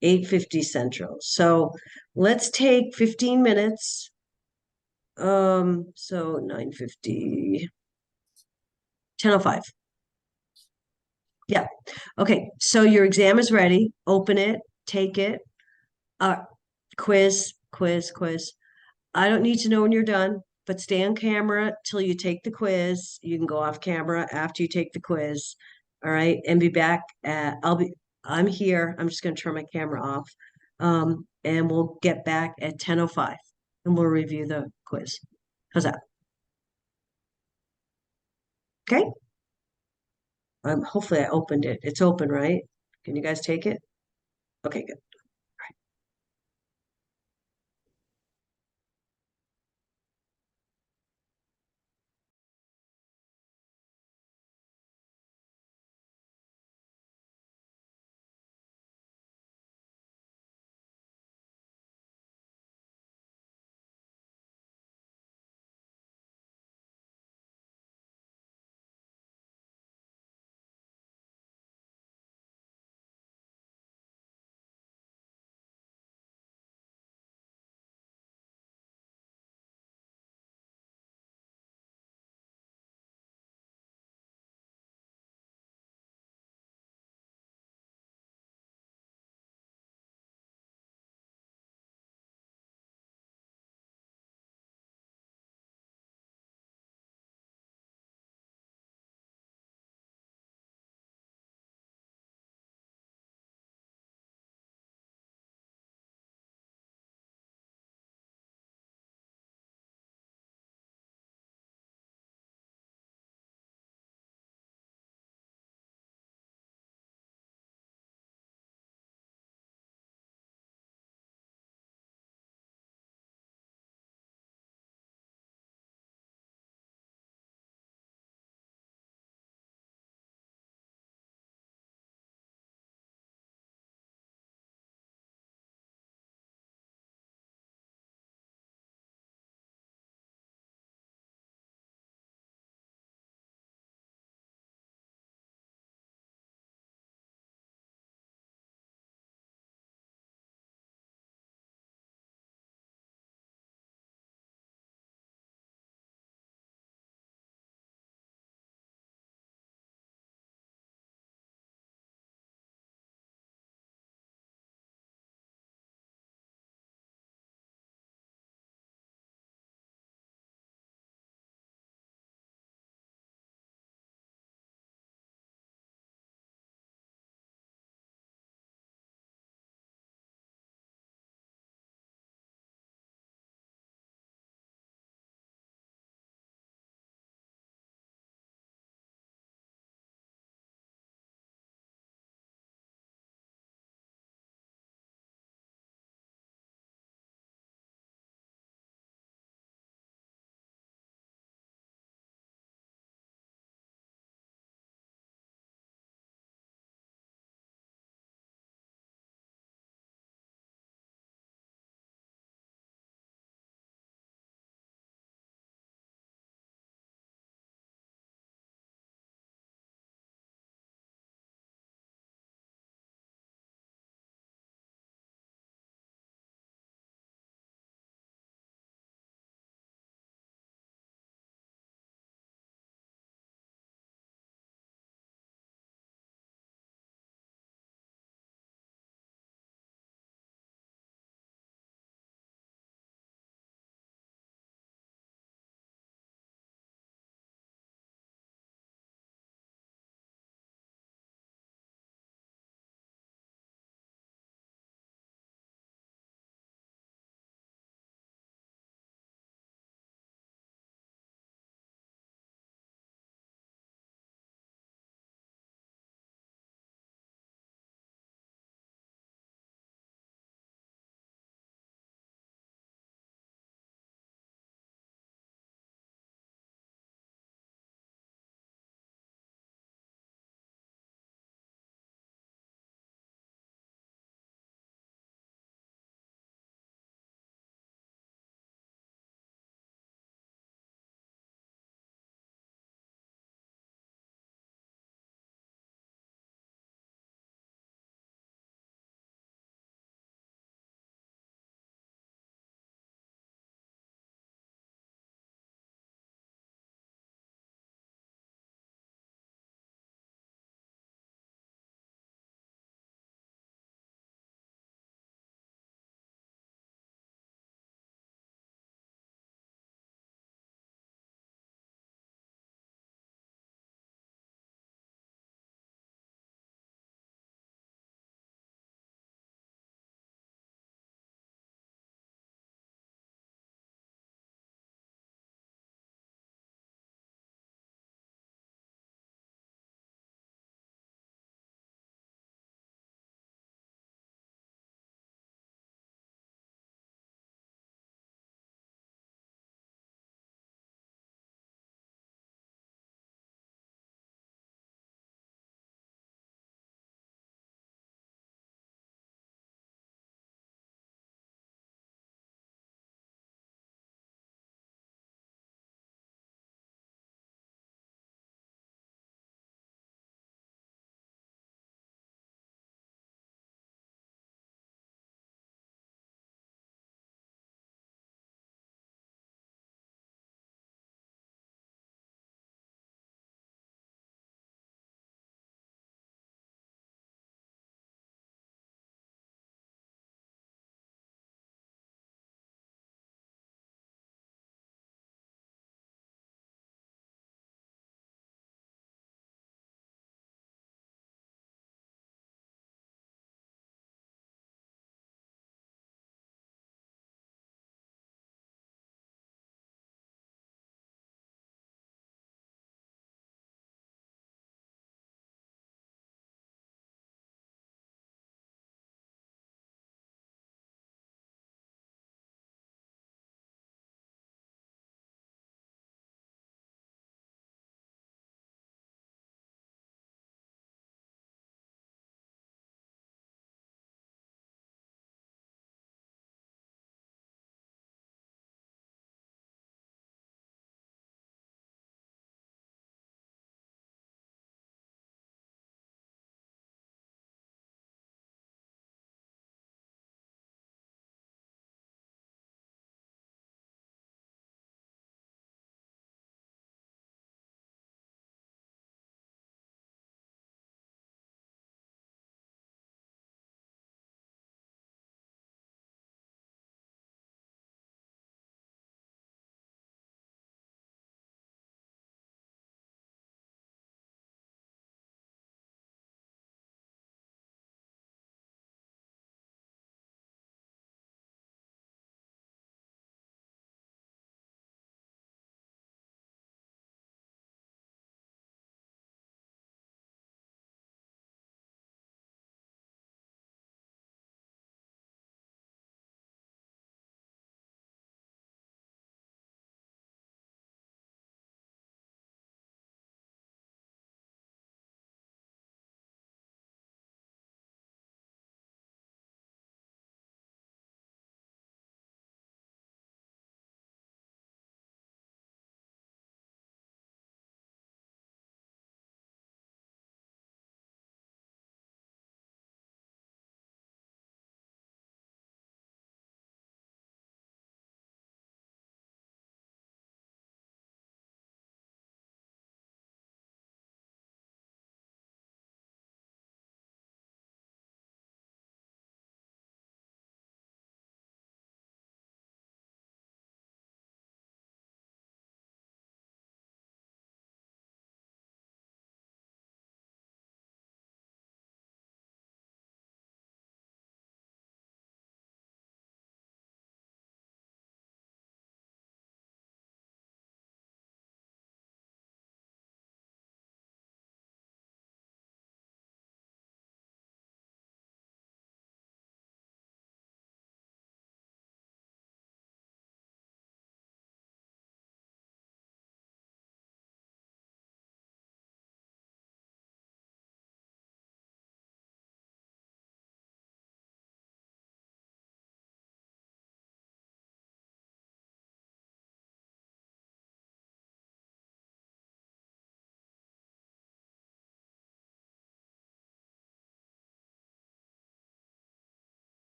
8:50 Central. So let's take 15 minutes. So 9:50, 10:05. Yeah. Okay. So your exam is ready. Open it, take it. Quiz. I don't need to know when you're done, but stay on camera till you take the quiz. You can go off camera after you take the quiz. All right. And be back I'm here. I'm just going to turn my camera off. And we'll get back at 10:05 and we'll review the quiz. How's that? Okay. Hopefully I opened it. It's open, right? Can you guys take it? Okay, good.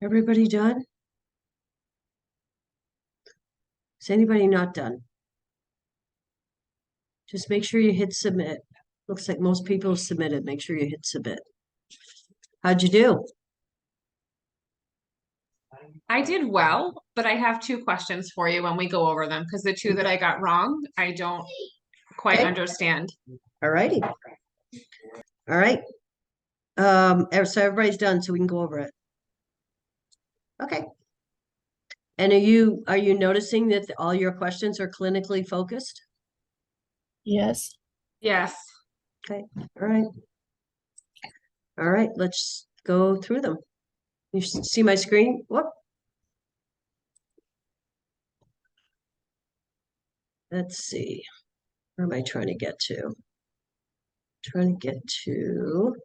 Everybody done? Is anybody not done? Just make sure you hit submit. Looks like most people have submitted. Make sure you hit submit. How'd you do? I did well, but I have two questions for you when we go over them, because the two that I got wrong, I don't quite Okay. understand. All righty. All right. So everybody's done, so we can go over it. Okay. And are you noticing that all your questions are clinically focused? Yes. Yes. All right. All right, let's go through them. You see my screen? Whoop. Let's see. Where am I trying to get to? Trying to get to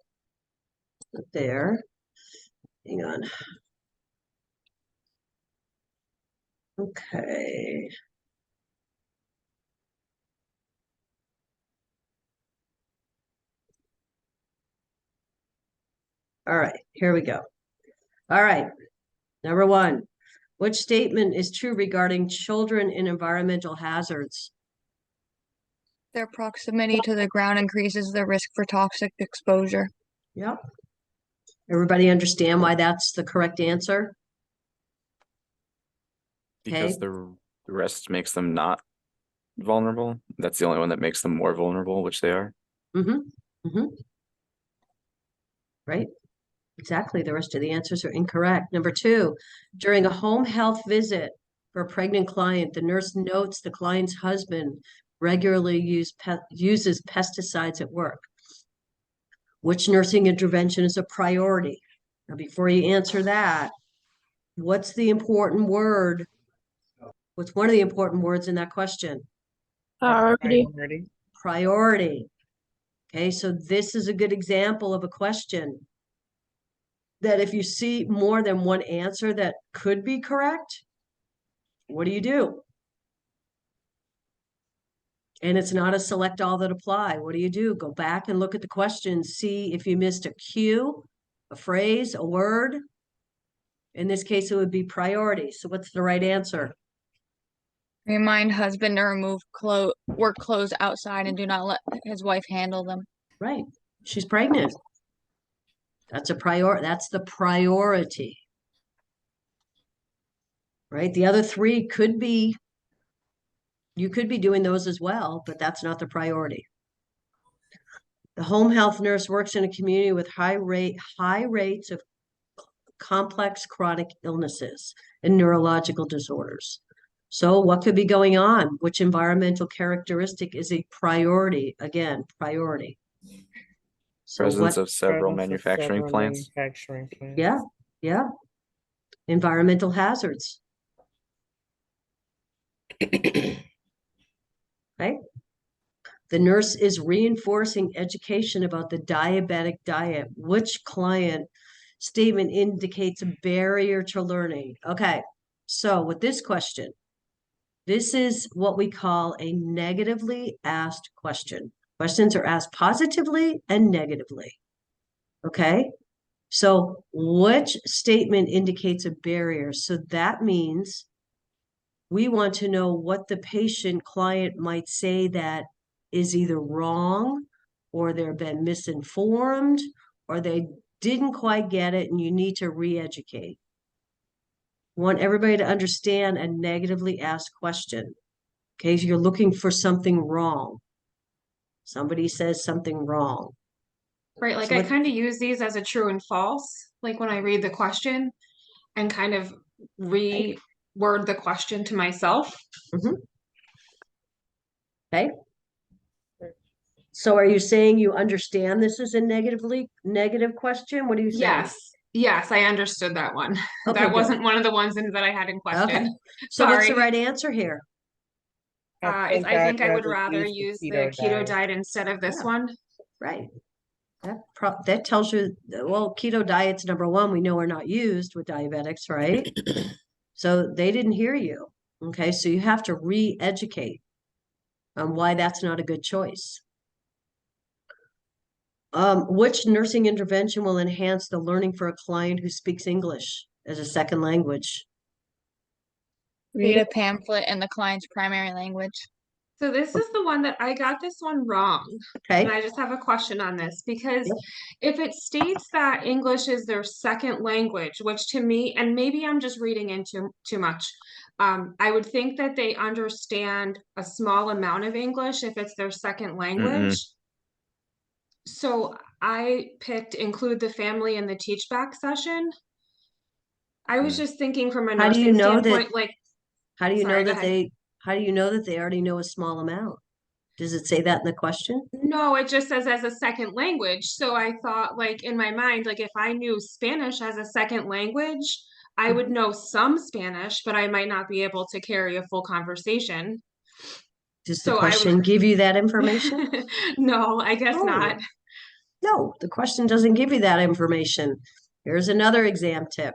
there. Hang on. Okay. All right, here we go. All right. Number one, which statement is true regarding children and environmental hazards? Their proximity to the ground increases the risk for toxic exposure. Yep. Everybody understand why that's the correct answer? Because Okay. the rest makes them not vulnerable. That's the only one that makes them more vulnerable, which they are. Mm-hmm. Mm-hmm. Right. Exactly. The rest of the answers are incorrect. Number two, during a home health visit for a pregnant client, the nurse notes the client's husband regularly uses pesticides at work. Which nursing intervention is a priority? Now, before you answer that, what's the important word? What's one of the important words in that question? Priority. Priority. Priority. Okay, so this is a good example of a question that if you see more than one answer that could be correct, what do? And it's not a select all that apply. What do? Go back and look at the question, see if you missed a cue, a phrase, a word. In this case, it would be priority. So what's the right answer? Remind husband to remove work clothes outside and do not let his wife handle them. Right. She's pregnant. That's that's the priority. Right? The other three could be, you could be doing those as well, but that's not the priority. The home health nurse works in a community with high rates of complex chronic illnesses and neurological disorders. So what could be going on? Which environmental characteristic is a priority? Again, priority. So Presence what? of several Presence of manufacturing several plants. Manufacturing plants. Yeah, yeah. Environmental hazards. Right? The nurse is reinforcing education about the diabetic diet. Which client statement indicates a barrier to learning? Okay, so with this question, this is what we call a negatively asked question. Questions are asked positively and negatively. Okay, so which statement indicates a barrier? So that means we want to know what the patient client might say that is either wrong or they've been misinformed or they didn't quite get it and you need to re-educate. Want everybody to understand a negatively asked question. Okay, so you're looking for something wrong. Somebody says something wrong. Right, like So I what- kind of use these as a true and false, like when I read the question and kind of reword the question to myself. Okay. So are you saying you understand this is a negative question? What are you saying? Yes, I understood that one. Okay, That good. wasn't one of the ones that I had in Okay. question. So what's the Sorry. right answer here? I think I'd I would rather rather use the keto diet instead of this Yeah. one. Right. That tells you, well, keto diet's number one, we know are not used with diabetics, right? So they didn't hear you. Okay, so you have to re-educate on why that's not a good choice. Which nursing intervention will enhance the learning for a client who speaks English? as a second language. Read a pamphlet in the client's primary language. So this is the one that I got this one wrong. And Okay, I just have a question on this because Yep. if it states that English is their second language, which to me, and maybe I'm just reading into too much, I would think that they understand a small amount of English if it's their second language. So I picked include the family in the teach back session. I was Mm. just thinking from a How do you nursing know that- standpoint, like, how do you Sorry, know go that ahead. how do you know that they already know a small amount? Does it say that in the question? no, it just says as a second language. So I thought, like, in my mind, like, if I knew Spanish as a second language, I would know some Spanish, but I might not be able to carry a full conversation. Does the So I question would- give you that information? No, I guess No. not. No, the question doesn't give you that information. Here's another exam tip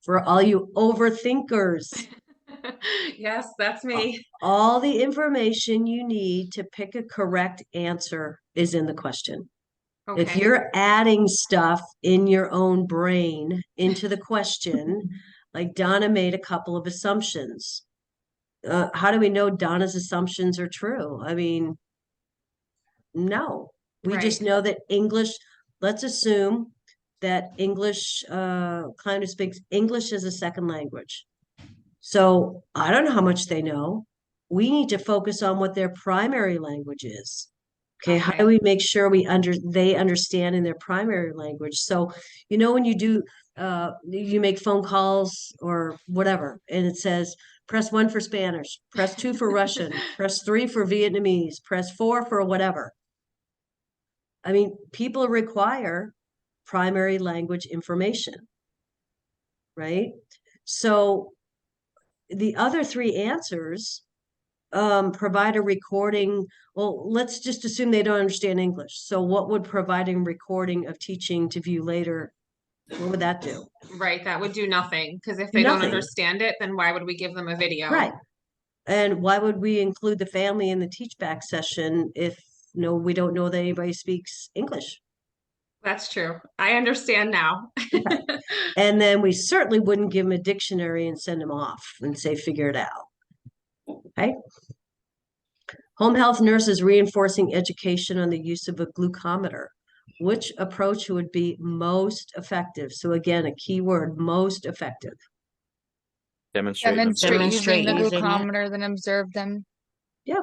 for all you overthinkers. Yes, that's me. All the information you need to pick a correct answer is in the question. If Okay. you're adding stuff in your own brain into the question, like Donna made a couple of assumptions. How do we know Donna's assumptions are true? I mean, no. We just Right. know that English, let's assume that English, kind of speaks English as a second language. So I don't know how much they know. We need to focus on what their primary language is. Okay, how do Okay. we make sure they understand in their primary language? So, when you do you make phone calls or whatever, and it says press 1 for Spanish, press 2 for Russian, press 3 for Vietnamese, press 4 for whatever. I mean, people require primary language information, right? So the other 3 answers provide a recording. Well, let's just assume they don't understand English. So what would providing recording of teaching to view later, what would that do? Right, that would do nothing, because if they don't Nothing. understand it, then why would we give them a video? Right. And why would we include the family in the teach back session if we don't know that anybody speaks English? That's true. I understand now. And then we certainly wouldn't give them a dictionary and send them off and say, figure it out. Okay. Home health nurses reinforcing education on the use of a glucometer. Which approach would be most effective? So again, a key word, most effective. Demonstrate. them. Demonstrate using the using it. glucometer, then observe them. Yep.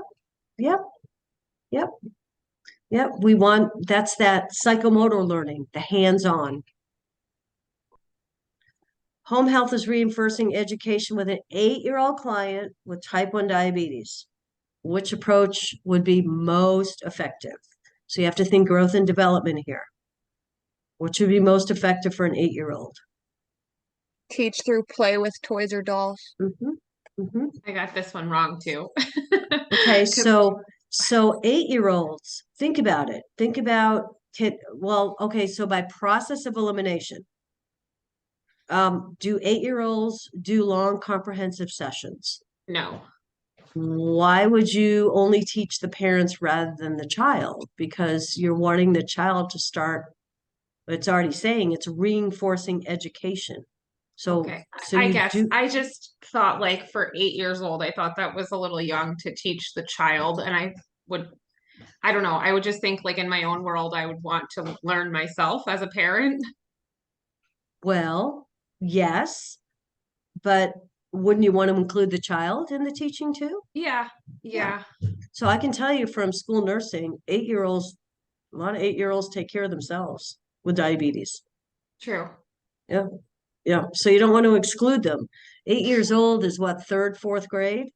That's that psychomotor learning, the hands-on. Home health is reinforcing education with an 8-year-old client with type 1 diabetes. Which approach would be most effective? So you have to think growth and development here. Which would be most effective for an 8-year-old? Teach through play with toys or dolls. I got this one wrong too. Okay, 'Cause- so 8-year-olds, think about it. Think about so by process of elimination, do 8-year-olds do long comprehensive sessions? No. Why would you only teach the parents rather than the child? Because you're wanting the child to start, it's already saying it's reinforcing education. So, Okay. so I you guess do, I just thought, like, for 8 years old, I thought that was a little young to teach the child. And I don't know, I would just think, like, in my own world, I would want to learn myself as a parent. well, yes, but wouldn't you want to include the child in the teaching too? Yeah. Yeah. So I can tell you from school nursing, 8-year-olds, a lot of 8-year-olds take care of themselves with diabetes. True. Yeah. Yeah. So you don't want to exclude them. 8 years old is what, 3rd, 4th grade?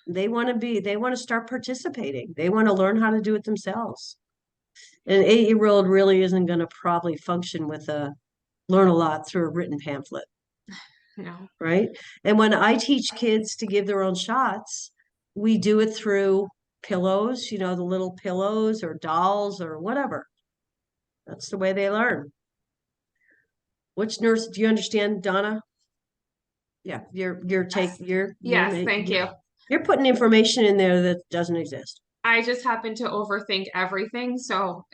They want to start participating. They want to learn how to do it themselves. An 8-year-old really isn't going to probably function learn a lot through a written pamphlet, No. right? And when I teach kids to give their own shots, we do it through pillows, the little pillows or dolls or whatever. That's the way they learn. Which nurse, do you understand, Donna? Yeah, Yes, thank you. You're putting information in there that doesn't exist. I just happen to overthink everything. So,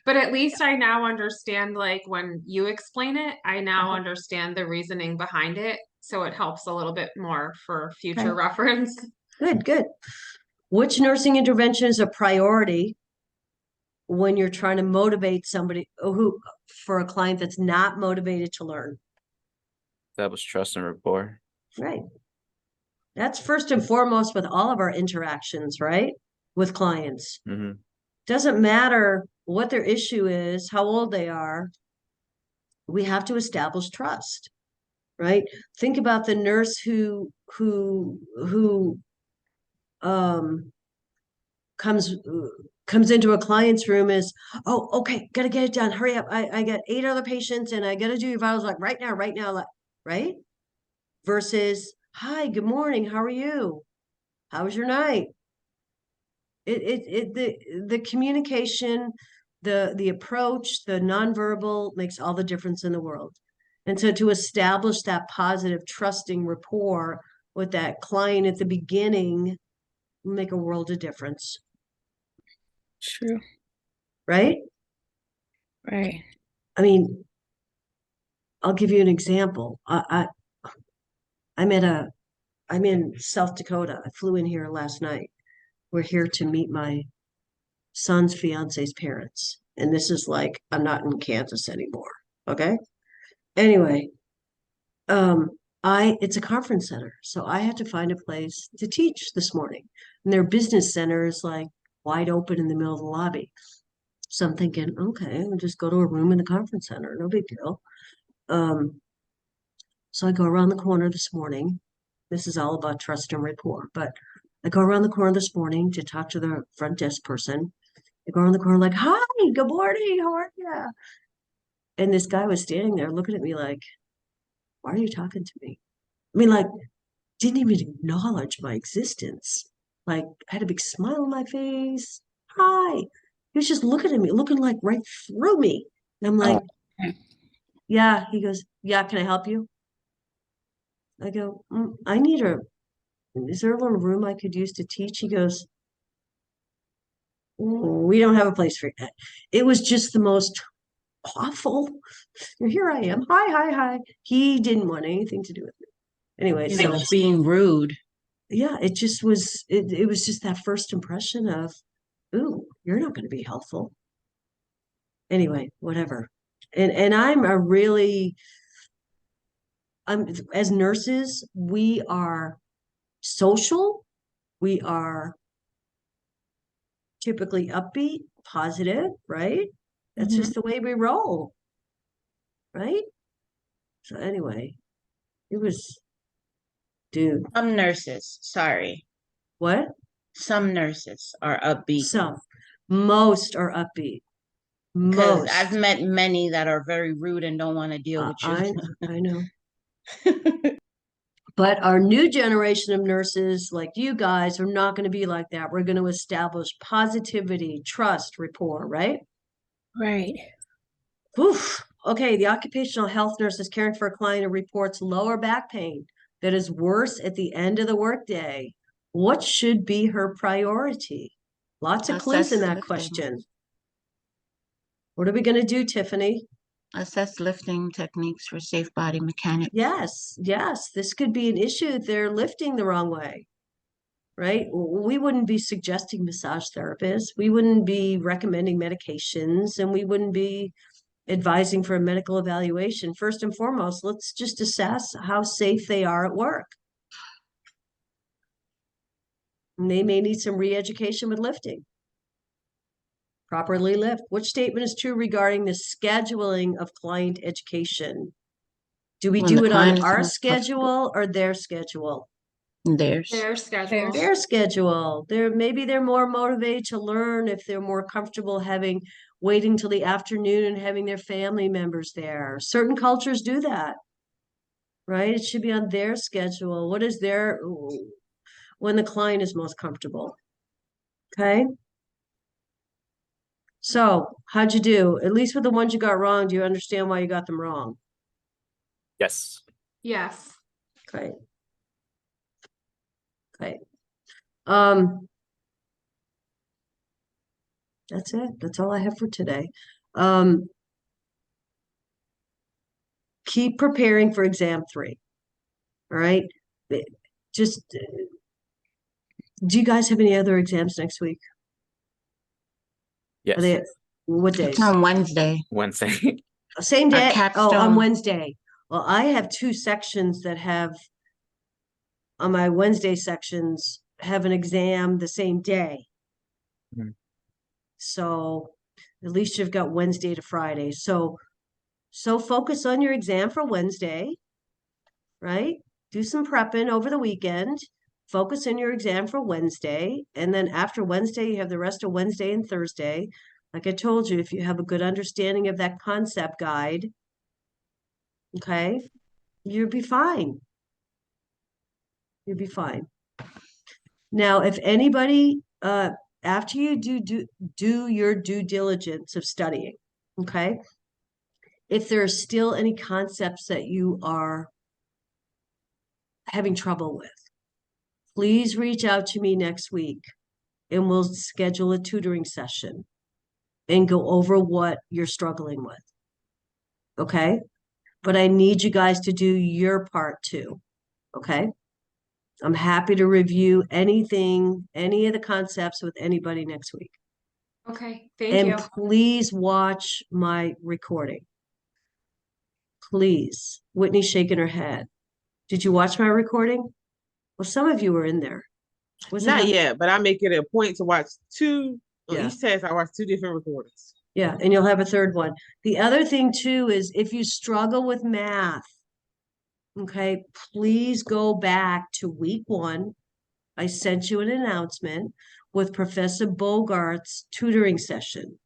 but at least I now understand, like when you explain it, I now understand the reasoning behind it. So it helps a little bit more for future Okay. reference. Good, good. Which nursing intervention is a priority when you're trying to motivate somebody who, for a client that's not motivated to learn? Establish trust and rapport. Right. That's first and foremost with all of our interactions, right? With clients. Hmm. Doesn't matter what their issue is, how old they are. We have to establish trust, right? Think about the nurse who um comes into a client's room is, oh, okay, gotta get it done. Hurry up. I got 8 other patients and I gotta do your vitals like right now, like, right? Versus, hi, good morning, how are you? How was your night? The communication, the approach, the nonverbal makes all the difference in the world. And so to establish that positive, trusting rapport with that client at the beginning will make a world of difference, True. right? Right. I mean, I'll give you an example. I'm in South Dakota. I flew in here last night. We're here to meet my son's fiance's parents. And this is like, I'm not in Kansas anymore. Okay. Anyway, it's a conference center. So I had to find a place to teach this morning. And their business center is like wide open in the middle of the lobby. So I'm thinking, okay, I'll just go to a room in the conference center. No big deal. So I go around the corner this morning. This is all about trust and rapport, but I go around the corner this morning to talk to the front desk person. I go around the corner like, hi, good morning, how are you? And this guy was standing there looking at me like, why are you talking to me? I mean, like, didn't even acknowledge my existence. Like, I had a big smile on my face. Hi. He was just looking at me, looking like right through me. And I'm like, okay. yeah. He goes, yeah, can I help you? I go, is there a little room I could use to teach? He goes, we don't have a place for you. It was just the most awful. Here I am. Hi. He didn't want anything to do with me. Anyway, He so was being rude. yeah, it was just that first impression of, ooh, you're not going to be helpful. Anyway, whatever. And as nurses, we are social, we are typically upbeat, positive, right? That's just the way we roll, right? So anyway, it was, dude, Some nurses, sorry, what? some nurses are upbeat. Most are upbeat. Because Most. I've met many that are very rude and don't want to deal with you. I know. But our new generation of nurses, like you guys, are not going to be like that. We're going to establish positivity, trust, rapport, right? Right. Oof. Okay, the occupational health nurse is caring for a client who reports lower back pain that is worse at the end of the workday. What should be her priority? Lots of clues in Assess that lifting. question. What are we going to do, Tiffany? Assess lifting techniques for safe body mechanics. Yes, this could be an issue. They're lifting the wrong way, right? We wouldn't be suggesting massage therapists. We wouldn't be recommending medications, and we wouldn't be advising for a medical evaluation. First and foremost, let's just assess how safe they are at work. And they may need some re-education with lifting. Properly lift. Which statement is true regarding the scheduling of client education? Do we When do the it client on is our most schedule or their schedule? Theirs. Their schedule. Their schedule. Maybe they're more motivated to learn if they're more comfortable waiting till the afternoon and having their family members there. Certain cultures do that, right? It should be on their schedule. What is when the client is most comfortable? Okay. So how'd you do? At least with the ones you got wrong, do you understand why you got them wrong? Yes. Yes. Okay. That's it. That's all I have for today. Keep preparing for exam 3. All right. Eh, Just, do you guys have any other exams next week? Are Yes, they, what days? It's on Wednesday. Wednesday. Same Our day? Oh, on capstone. Wednesday. Well, I have 2 sections that have, on my Wednesday sections, have an exam the same day. Mhm. So at least you've got Wednesday to Friday. So focus on your exam for Wednesday, right? Do some prepping over the weekend. Focus on your exam for Wednesday. And then after Wednesday, you have the rest of Wednesday and Thursday. Like I told you, if you have a good understanding of that concept guide, okay, you'll be fine. You'll be fine. Now, if anybody, after you do your due diligence of studying, okay, if there are still any concepts that you are having trouble with, please reach out to me next week and we'll schedule a tutoring session and go over what you're struggling with. Okay? But I need you guys to do your part too. Okay? I'm happy to review anything, any of the concepts with anybody next week. Okay, thank And you. please watch my recording. Please. Whitney's shaking her head. Did you watch my recording? Well, some of you were in there. Was it Not yet, but I make it a point to watch 2 on Yeah. each test. I watch 2 different recordings. Yeah, and you'll have a third one. The other thing too is if you struggle with math, okay, please go back to week 1. I sent you an announcement with Professor Bogart's tutoring session.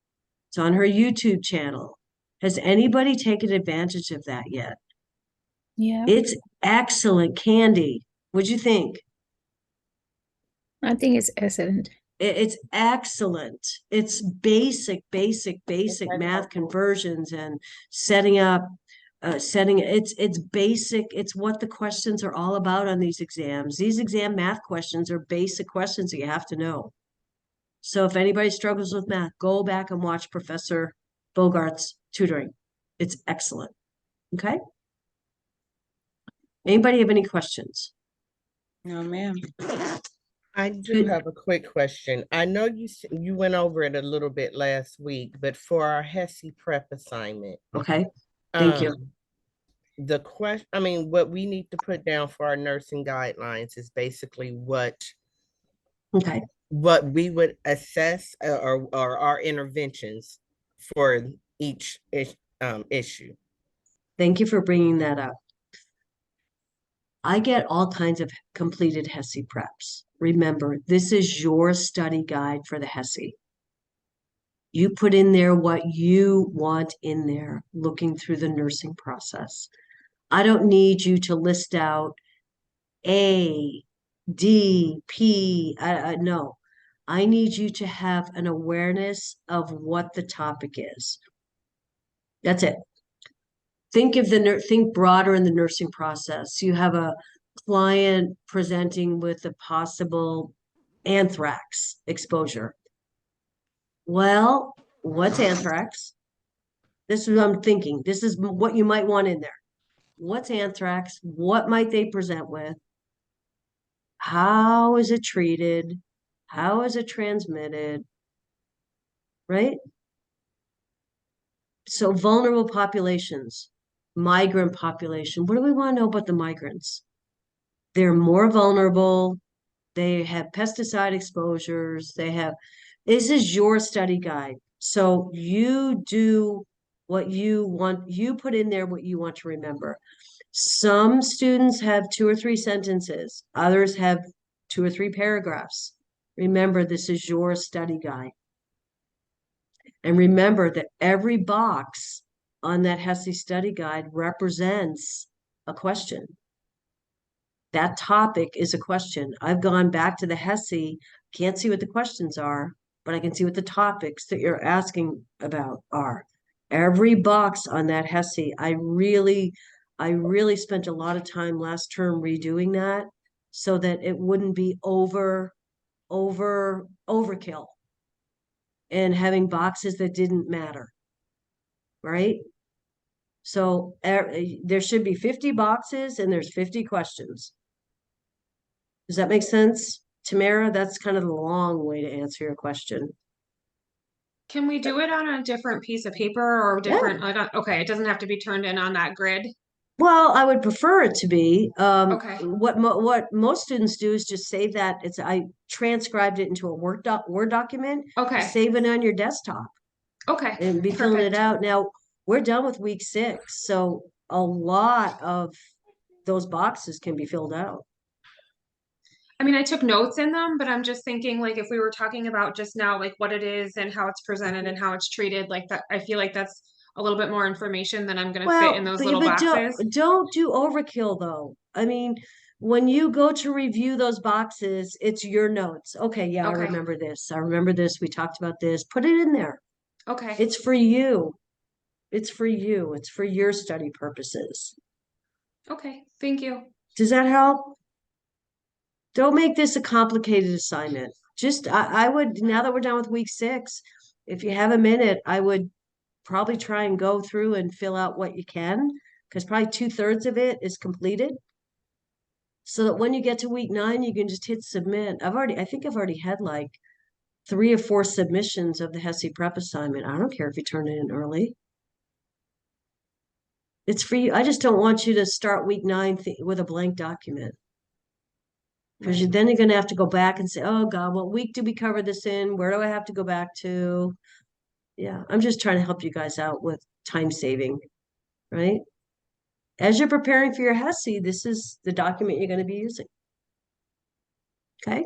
It's on her YouTube channel. Has anybody taken advantage of that yet? Yeah, It's excellent, Candy. What'd you think? I think it's excellent. It's excellent. It's basic math conversions and setting up, it's basic. It's what the questions are all about on these exams. These exam math questions are basic questions that you have to know. So if anybody struggles with math, go back and watch Professor Bogart's tutoring. It's excellent. Okay? Anybody have any questions? No, ma'am. I do Good. have a quick question. I know you went over it a little bit last week, but for our HESI prep assignment, Okay, thank you. The question, I mean, what we need to put down for our nursing guidelines is basically what Okay, we would assess or our interventions for each issue. thank you for bringing that up. I get all kinds of completed HESI preps. Remember, this is your study guide for the HESI. You put in there what you want in there, looking through the nursing process. I don't need you to list out A, D, P. No, I need you to have an awareness of what the topic is. That's it. Think broader in the nursing process. You have a client presenting with a possible anthrax exposure. Well, what's anthrax? This is what I'm thinking. This is what you might want in there. What's anthrax? What might they present with? How is it treated? How is it transmitted? Right? So vulnerable populations, migrant population. What do we want to know about the migrants? They're more vulnerable. They have pesticide exposures. This is your study guide. So you do what you want, you put in there what you want to remember. Some students have 2 or 3 sentences, others have 2 or 3 paragraphs. Remember, this is your study guide. And remember that every box on that HESI study guide represents a question. That topic is a question. I've gone back to the HESI, can't see what the questions are, but I can see what the topics that you're asking about are. Every box on that HESI, I really spent a lot of time last term redoing that so that it wouldn't be overkill. and having boxes that didn't matter. Right? So there should be 50 boxes and there's 50 questions. Does that make sense? Tamara, that's kind of the long way to answer your question. Can we do it on a different piece of paper or different, okay, it doesn't have to be turned in on that grid? Well, I would prefer it to be. Okay. What most students do is just save that. I transcribed it into a Word document. Okay. Save it on your desktop Okay. and be filling it Perfect. out. Now, we're done with week 6, so a lot of those boxes can be filled out. I mean, I took notes in them, but I'm just thinking like if we were talking about just now, like what it is and how it's presented and how it's treated, like that, I feel like that's a little bit more information than I'm gonna fit in those little boxes. Don't do overkill though. I mean, when you go to review those boxes, it's your notes. Okay, yeah, I Okay. remember this. I remember this. We talked about this. Put it in there. Okay. It's for you. It's for you. It's for your study purposes. Okay. Thank you. Does that help? Don't make this a complicated assignment. Just, I would, now that we're done with week 6, if you have a minute, I would probably try and go through and fill out what you can, because probably 2/3 of it is completed. So that when you get to week 9, you can just hit submit. I think I've already had like 3 or 4 submissions of the HESI prep assignment. I don't care if you turn it in early. It's for you. I just don't want you to start week 9 with a blank document. Because then you're going to have to go back and say, oh God, what week did we cover this in? Where do I have to go back to? Yeah, I'm just trying to help you guys out with time saving, right? As you're preparing for your HESI, this is the document you're going to be using. Okay?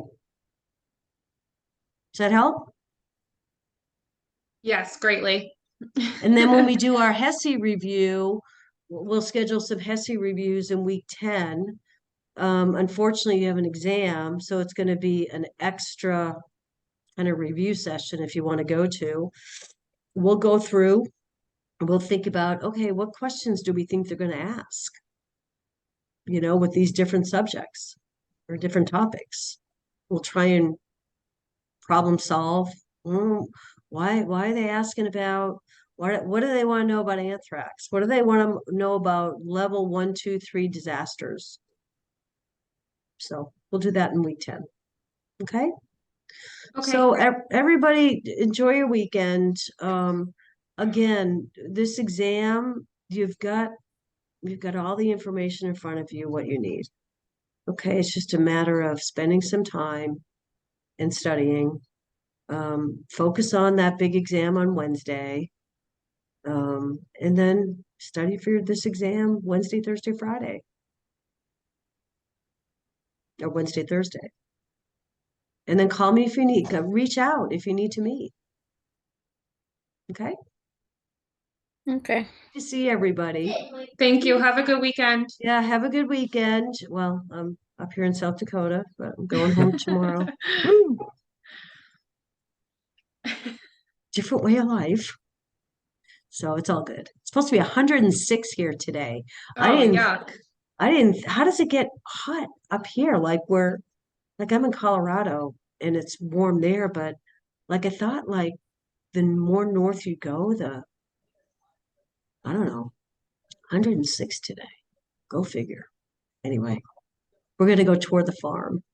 Does that help? Yes, greatly. And then when we do our HESI review, we'll schedule some HESI reviews in week 10. Unfortunately, you have an exam, so it's going to be an extra kind of review session if you want to go to. We'll go through, we'll think about, okay, what questions do we think they're going to ask? You know, with these different subjects or different topics. We'll try and problem solve. Why are they asking about what do they want to know about anthrax? What do they want to know about level 1, 2, 3 disasters? So we'll do that in week 10. Okay. Okay. So everybody enjoy your weekend. Again, this exam, you've got all the information in front of you, what you need. Okay, it's just a matter of spending some time and studying. Focus on that big exam on Wednesday. And then study for this exam Wednesday, Thursday, Friday. Or Wednesday, Thursday. And then call me if you need, reach out if you need to meet. Okay? Okay. To see everybody. Thank you. Have a good weekend. Yeah, have a good weekend. Well, I'm up here in South Dakota, but I'm going home tomorrow. Woo! Different way of life. So it's all good. It's supposed to be 106 here today. Oh, yuck. yuck. How does it get hot up here? Like I'm in Colorado and it's warm there, but like I thought like the more north you go, I don't know, 106 today. Go figure. Anyway, we're going to go toward the farm.